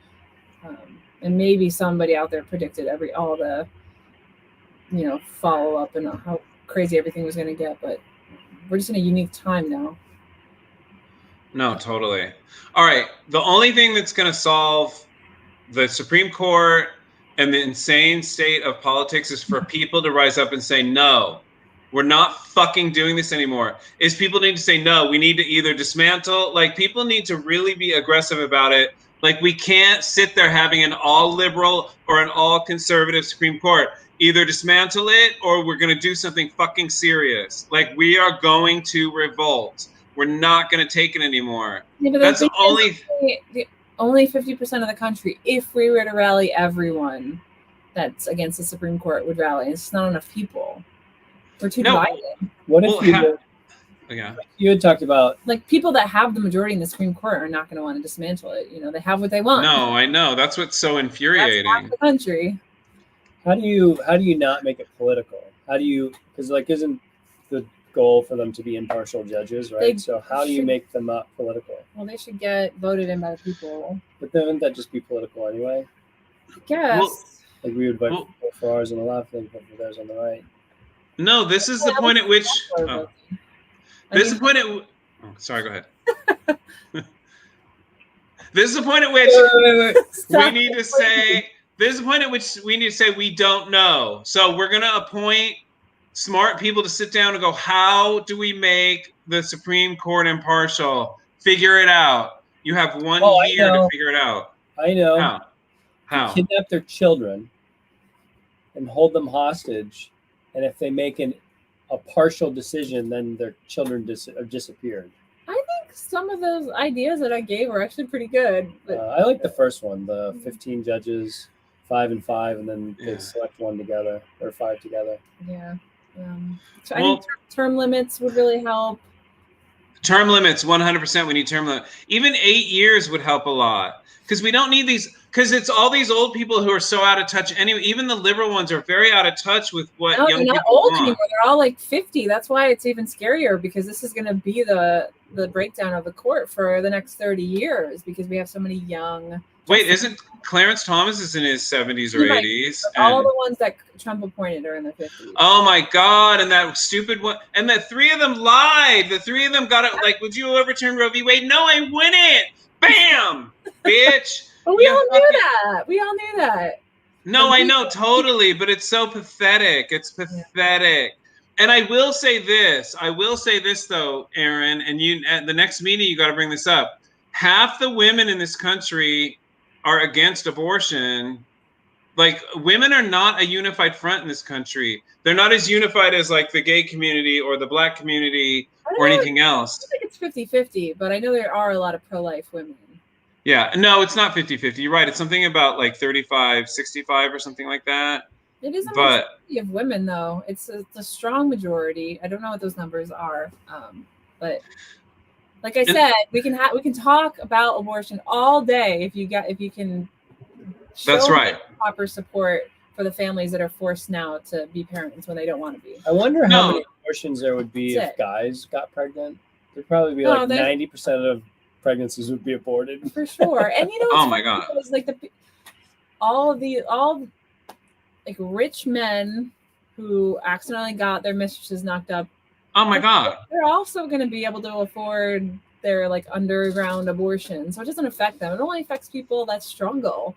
and maybe somebody out there predicted all the, you know, follow up and how crazy everything was going to get, but we're just in a unique time now. No, totally. All right. The only thing that's going to solve the Supreme Court and the insane state of politics is for people to rise up and say, no, we're not fucking doing this anymore. Is people need to say, no, we need to either dismantle, like, people need to really be aggressive about it. Like, we can't sit there having an all liberal or an all conservative Supreme Court. Either dismantle it or we're going to do something fucking serious. Like, we are going to revolt. We're not going to take it anymore. Yeah, that's only 50% of the country, if we were to rally everyone that's against the Supreme Court, would rally. It's just not enough people. We're too divided. What if you had talked about, like, people that have the majority in the Supreme Court are not going to want to dismantle it. You know, they have what they want. No, I know. That's what's so infuriating. That's half the country. How do you not make it political? How do you, because, like, isn't the goal for them to be impartial judges, right? So how do you make them not political? Well, they should get voted in by the people. But then wouldn't that just be political anyway? I guess. Well, like, we would vote for ours on the left and vote for theirs on the right. No, this is the point at which. This is the point at. Oh, sorry. Go ahead. This is the point at which we need to say. This is the point at which we need to say we don't know. So we're going to appoint smart people to sit down and go, how do we make the Supreme Court impartial? Figure it out. You have 1 year to figure it out. I know. How? Kidnap their children and hold them hostage. And if they make a partial decision, then their children are disappeared. I think some of those ideas that I gave were actually pretty good. But I like the first one, the 15 judges, 5 and 5, and then they select one together or 5 together. Yeah. So I think term limits would really help. Term limits, 100%. We need term limits. Even 8 years would help a lot, because we don't need these. Because it's all these old people who are so out of touch anyway. Even the liberal ones are very out of touch with what young people want. They're not old anymore. They're all like 50. That's why it's even scarier, because this is going to be the breakdown of the court for the next 30 years, because we have so many young. Wait, isn't Clarence Thomas is in his 70s or 80s? All the ones that Trump appointed are in their 50s. Oh my God! And that stupid one, and the 3 of them lied. The 3 of them got it. Like, would you overturn Roe v. Wade? No, I wouldn't. Bam, bitch. But we all knew that. We all knew that. No, I know, totally. But it's so pathetic. It's pathetic. Yeah. And I will say this, though, Aaron, and you at the next meeting, you got to bring this up. Half the women in this country are against abortion. Like, women are not a unified front in this country. They're not as unified as, like, the gay community or the black community or anything else. I think it's 50-50, but I know there are a lot of pro-life women. Yeah, no, it's not 50-50. You're right. It's something about like 35-65 or something like that. It is a But majority of women, though. It's a strong majority. I don't know what those numbers are, but like I said, we can talk about abortion all day if you can that's show right. proper support for the families that are forced now to be parents when they don't want to be. I wonder how No. many abortions there would be That's if it. guys got pregnant. There'd probably be No, like there's- 90% of pregnancies would be aborted. For sure. And you know, Oh my God. because, like all like rich men who accidentally got their mistresses knocked up, Oh my God. they're also going to be able to afford their like underground abortion. So it doesn't affect them. It only affects people that struggle.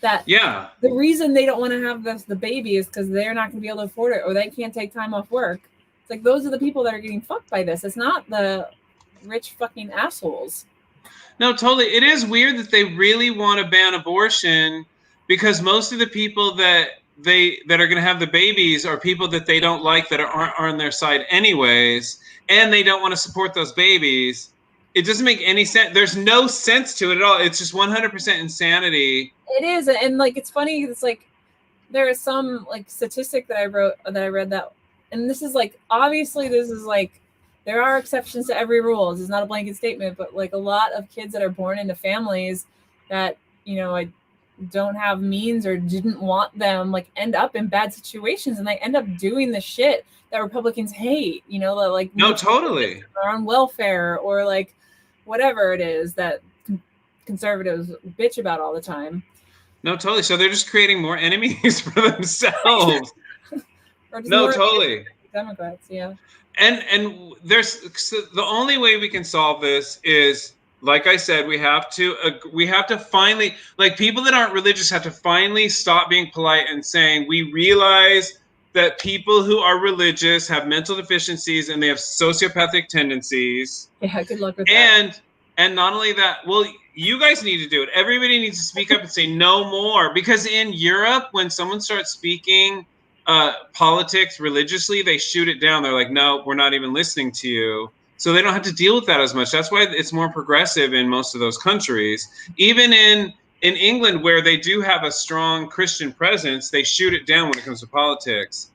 That Yeah. the reason they don't want to have the baby is because they're not going to be able to afford it, or they can't take time off work. It's like those are the people that are getting fucked by this. It's not the rich fucking assholes. No, totally. It is weird that they really want to ban abortion because most of the people that are going to have the babies are people that they don't like that aren't on their side anyways, and they don't want to support those babies. It doesn't make any sense. There's no sense to it at all. It's just 100% insanity. It is, and like it's funny. It's like there is some like statistic that I read that, and this is like obviously this is like there are exceptions to every rule. This is not a blanket statement, but like a lot of kids that are born into families that don't have means or didn't want them like end up in bad situations, and they end up doing the shit that Republicans hate. Like No, totally. Or on welfare or like whatever it is that conservatives bitch about all the time. No, totally. So they're just creating more enemies for themselves. No, totally. Democrats, yeah. And so the only way we can solve this is, like I said, we have to finally, like, people that aren't religious have to finally stop being polite and saying, we realize that people who are religious have mental deficiencies and they have sociopathic tendencies. Yeah, good luck with that. And not only that, well, you guys need to do it. Everybody needs to speak up and say no more. Because in Europe, when someone starts speaking politics religiously, they shoot it down. They're like, no, we're not even listening to you. So they don't have to deal with that as much. That's why it's more progressive in most of those countries. Even in England, where they do have a strong Christian presence, they shoot it down when it comes to politics.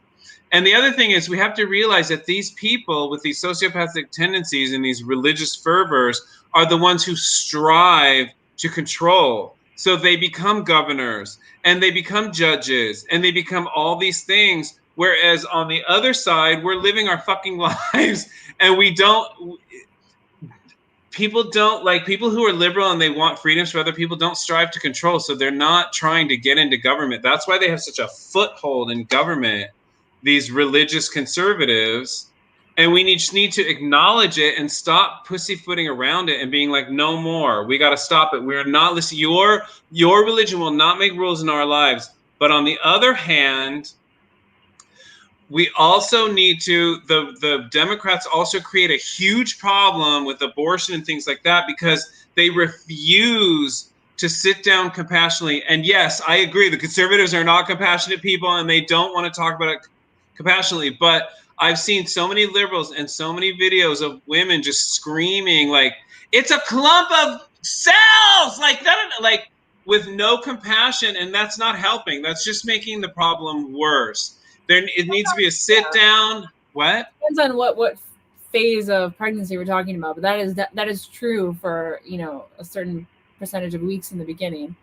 And the other thing is, we have to realize that these people with these sociopathic tendencies and these religious fervors are the ones who strive to control. So they become governors and they become judges and they become all these things. Whereas on the other side, we're living our fucking lives and people who are liberal and they want freedoms for other people don't strive to control. So they're not trying to get into government. That's why they have such a foothold in government, these religious conservatives. And we just need to acknowledge it and stop pussyfooting around it and being like, no more. We got to stop it. We're not listening. Your religion will not make rules in our lives. But on the other hand, we also need to, the Democrats also create a huge problem with abortion and things like that because they refuse to sit down compassionately. And yes, I agree. The conservatives are not compassionate people and they don't want to talk about it compassionately. But I've seen so many liberals and so many videos of women just screaming like, it's a clump of cells, like that, like with no compassion. And that's not helping. That's just making the problem worse. It needs to be a sit down. What? Depends on what phase of pregnancy we're talking about, but that is true for a certain percentage of weeks in the beginning.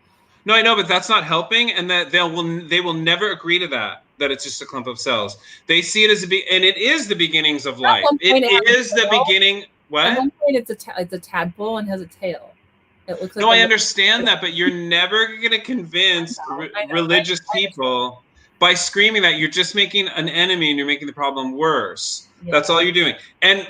No, I know, but that's not helping, and that they will never agree to that it's just a clump of cells. They see it as and it is the beginnings of life. It is the beginning. What? At one point, it's a tadpole and has a tail. It looks like I understand that, but you're never going to convince religious people by screaming that. You're just making an enemy and you're making the problem worse. Yeah. That's all you're doing. And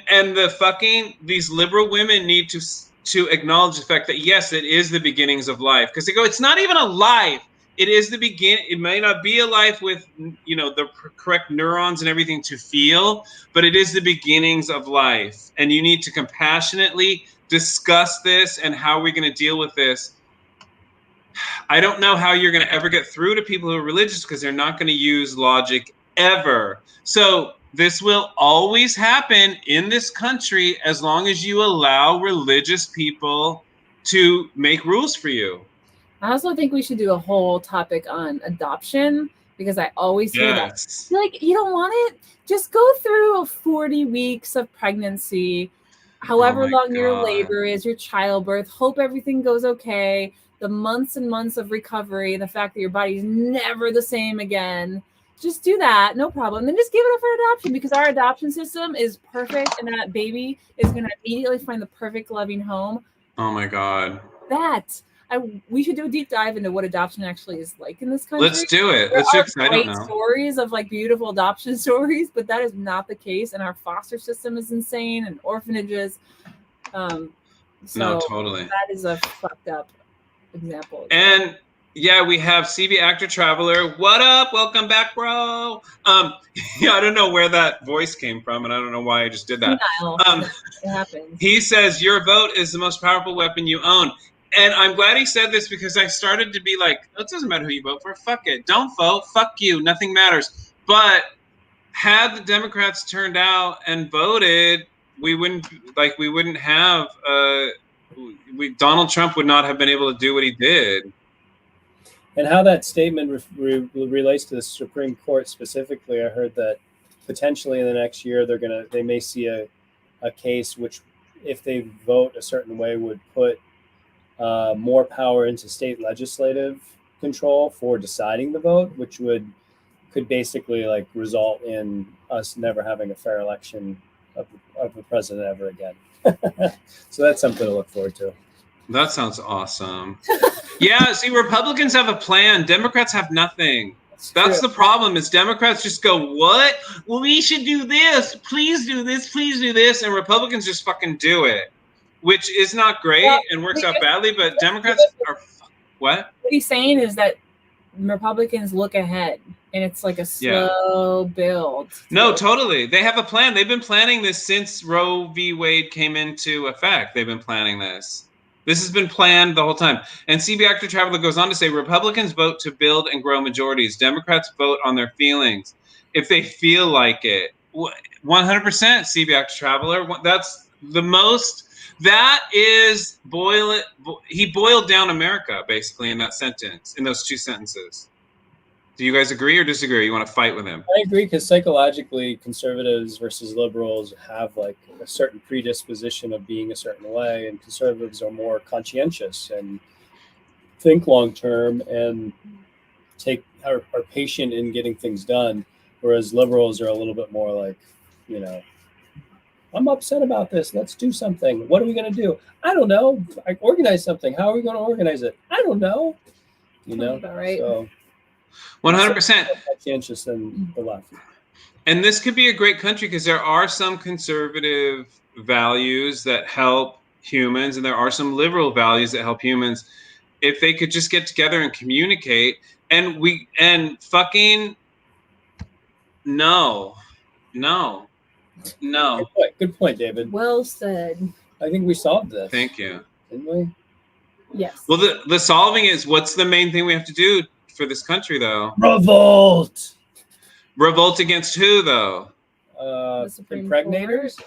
these liberal women need to acknowledge the fact that yes, it is the beginnings of life. Because they go, it's not even a life. It is the beginning. It may not be a life with the correct neurons and everything to feel, but it is the beginnings of life. And you need to compassionately discuss this and how we're going to deal with this. I don't know how you're going to ever get through to people who are religious because they're not going to use logic ever. So this will always happen in this country as long as you allow religious people to make rules for you. I also think we should do a whole topic on adoption, because I always hear that. Like, you don't want it? Just go through 40 weeks of pregnancy, however long your labor is, your childbirth, hope everything goes okay, the months and months of recovery, the fact that your body's never the same again. Just do that, no problem. Then just give it up for adoption, because our adoption system is perfect, and that baby is going to immediately find the perfect loving home. Oh my God. We should do a deep dive into what adoption actually is like in this country. Let's do it. There are great stories of like beautiful adoption stories, but that is not the case. And our foster system is insane, and orphanages. No, totally. That is a fucked up example. And yeah, we have CB Actor Traveler. What up? Welcome back, bro. Yeah, I don't know where that voice came from, and I don't know why I just did that. It happens. He says your vote is the most powerful weapon you own. And I'm glad he said this, because I started to be like, it doesn't matter who you vote for. Fuck it. Don't vote. Fuck you. Nothing matters. But had the Democrats turned out and voted, we wouldn't have Donald Trump would not have been able to do what he did. And how that statement relates to the Supreme Court specifically, I heard that potentially in the next year they may see a case which, if they vote a certain way, would put more power into state legislative control for deciding the vote, which could basically like result in us never having a fair election of the president ever again. So that's something to look forward to. That sounds awesome. Yeah, see, Republicans have a plan. Democrats have nothing. That's the problem, is Democrats just go, what? Well, we should do this. Please do this. Please do this. And Republicans just fucking do it, which is not great and works out badly. But Democrats are what? What he's saying is that Republicans look ahead, and it's like a slow build. No, totally. They have a plan. They've been planning this since Roe v. Wade came into effect. They've been planning this. This has been planned the whole time. And CB Actor Traveler goes on to say, Republicans vote to build and grow majorities. Democrats vote on their feelings, if they feel like it. 100% CB Actor Traveler. That's the most. That is he boiled down America basically in that sentence, in those two sentences. Do you guys agree or disagree? You want to fight with him? I agree, because psychologically, conservatives versus liberals have like a certain predisposition of being a certain way, and conservatives are more conscientious and think long term and are patient in getting things done, whereas liberals are a little bit more like, I'm upset about this. Let's do something. What are we going to do? I don't know. I organize something. How are we going to organize it? I don't know. About right. So 100%. Conscientious than the left. And this could be a great country, because there are some conservative values that help humans, and there are some liberal values that help humans. If they could just get together and communicate, and fucking no. Good point, David. Well said. I think we solved this. Thank you. Didn't we? Yes. Well, the solving is, what's the main thing we have to do for this country, though? Revolt. Revolt against who, though? Impregnators?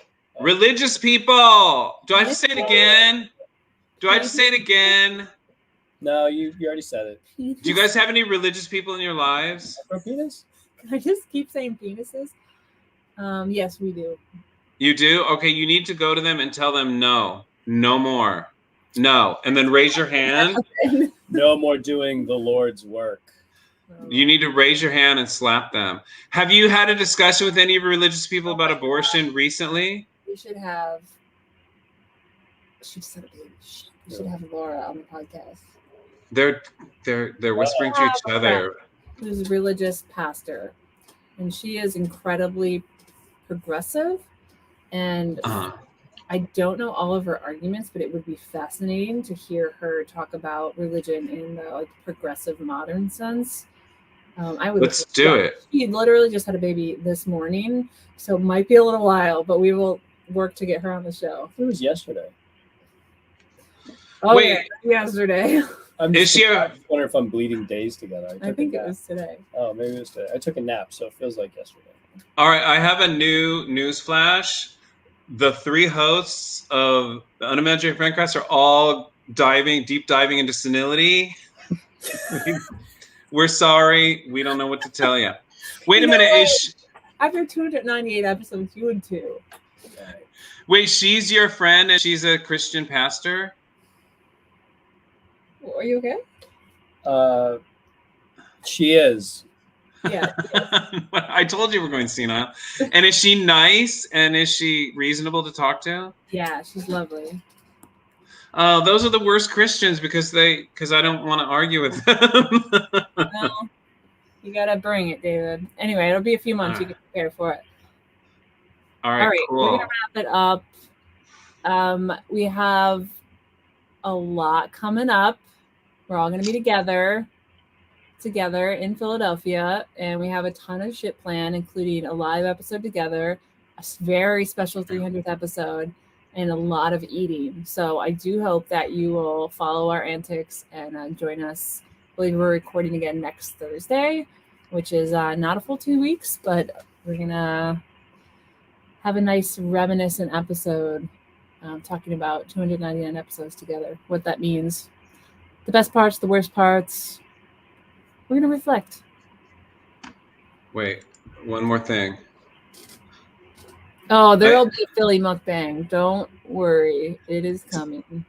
Religious people. Do I have to say it again? No, you already said it. Do you guys have any religious people in your lives? Penis? Can I just keep saying penises? Yes, we do. You do? Okay, you need to go to them and tell them no more. No. And then raise your hand. No more doing the Lord's work. You need to raise your hand and slap them. Have you had a discussion with any religious people about abortion recently? We should have. She just said a baby. We should have Laura on the podcast. They're whispering to each other. Who's a religious pastor, and she is incredibly progressive, and I don't know all of her arguments, but it would be fascinating to hear her talk about religion in the progressive modern sense. Let's do it. She literally just had a baby this morning, so it might be a little while, but we will work to get her on the show. It was yesterday. Oh, wait, yesterday. I wonder if I'm bleeding days together. I think it was today. Oh, maybe it was today. I took a nap, so it feels like yesterday. All right, I have a new news flash. The three hosts of the Unimaginary Friendcast are all deep diving into senility. We're sorry. We don't know what to tell you. Wait a minute. After 298 episodes, you would too. Wait, she's your friend and she's a Christian pastor? Are you okay? She is. Yeah. I told you we're going senile. And is she nice and is she reasonable to talk to? Yeah, she's lovely. Oh, those are the worst Christians because I don't want to argue with them. Well, you gotta bring it, David. Anyway, it'll be a few months. You can prepare for it. All right, cool. We're gonna wrap it up. We have a lot coming up. We're all gonna be together in Philadelphia, and we have a ton of shit planned, including a live episode together, a very special 300th episode, and a lot of eating. So I do hope that you will follow our antics and join us. I believe we're recording again next Thursday, which is not a full 2 weeks, but we're gonna have a nice reminiscent episode talking about 299 episodes together, what that means, the best parts, the worst parts. We're going to reflect. Wait, one more thing. Oh, there'll be a Philly mukbang. Don't worry. It is coming.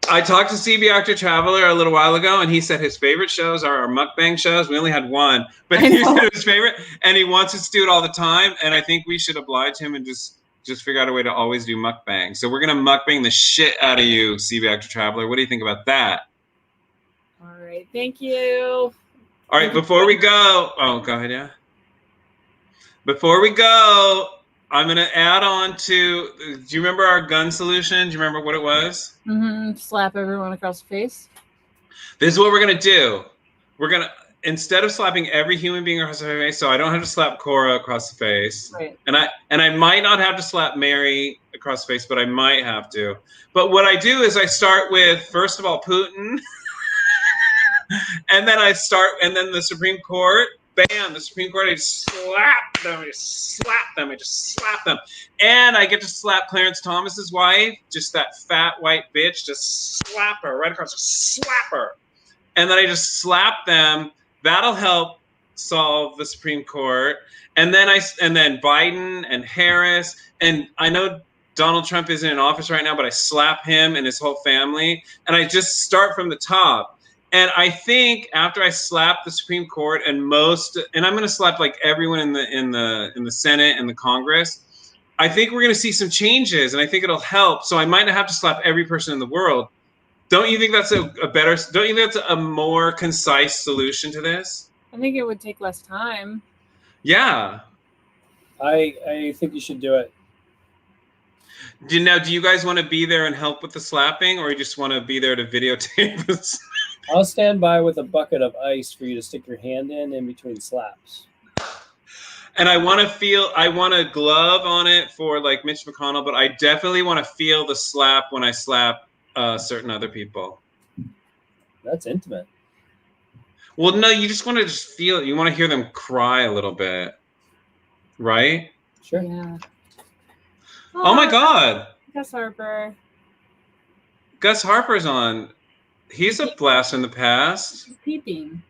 I talked to CB Actor Traveler a little while ago, and he said his favorite shows are our mukbang shows. We only had one, but he said his favorite, and he wants us to do it all the time. And I think we should oblige him and just figure out a way to always do mukbang. So we're going to mukbang the shit out of you, CB Actor Traveler. What do you think about that? All right. Thank you. All right, before we go, go ahead, yeah. Before we go, I'm going to add on to, do you remember our gun solution? Do you remember what it was? Mm-hmm. Slap everyone across the face. This is what we're going to do. We're going to, instead of slapping every human being across the face, so I don't have to slap Cora across the face. Right. And I might not have to slap Mary across the face, but I might have to. But what I do is I start with, first of all, Putin. And then and then the Supreme Court, bam, the Supreme Court, I just slap them. And I get to slap Clarence Thomas's wife, just that fat white bitch, just slap her right across, just slap her. And then I just slap them. That'll help solve the Supreme Court. And then Biden and Harris, and I know Donald Trump isn't in office right now, but I slap him and his whole family. And I just start from the top. And I think after I slap the Supreme Court and I'm going to slap like everyone in the Senate and the Congress, I think we're going to see some changes, and I think it'll help. So I might not have to slap every person in the world. Don't you think that's don't you think that's a more concise solution to this? I think it would take less time. Yeah. I think you should do it. Do you guys want to be there and help with the slapping, or you just want to be there to videotape this? I'll stand by with a bucket of ice for you to stick your hand in between slaps. And I want a glove on it for like Mitch McConnell, but I definitely want to feel the slap when I slap certain other people. That's intimate. Well, no, you just want to feel it. You want to hear them cry a little bit, right? Sure. Yeah. Oh my God. Gus Harper. Gus Harper's on. He's a blast in the past. He's peeping.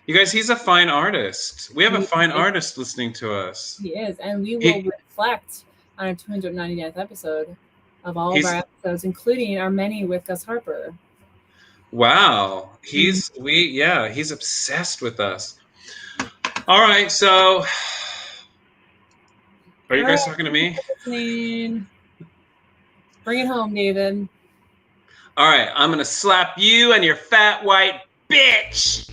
You guys, he's a fine artist. We have a fine artist listening to us. He is, and we will reflect on our 299th episode of all of our episodes, including our many with Gus Harper. Wow, he's obsessed with us. All right, so are you guys talking to me? Bring it home, David. All right, I'm gonna slap you and your fat white bitch.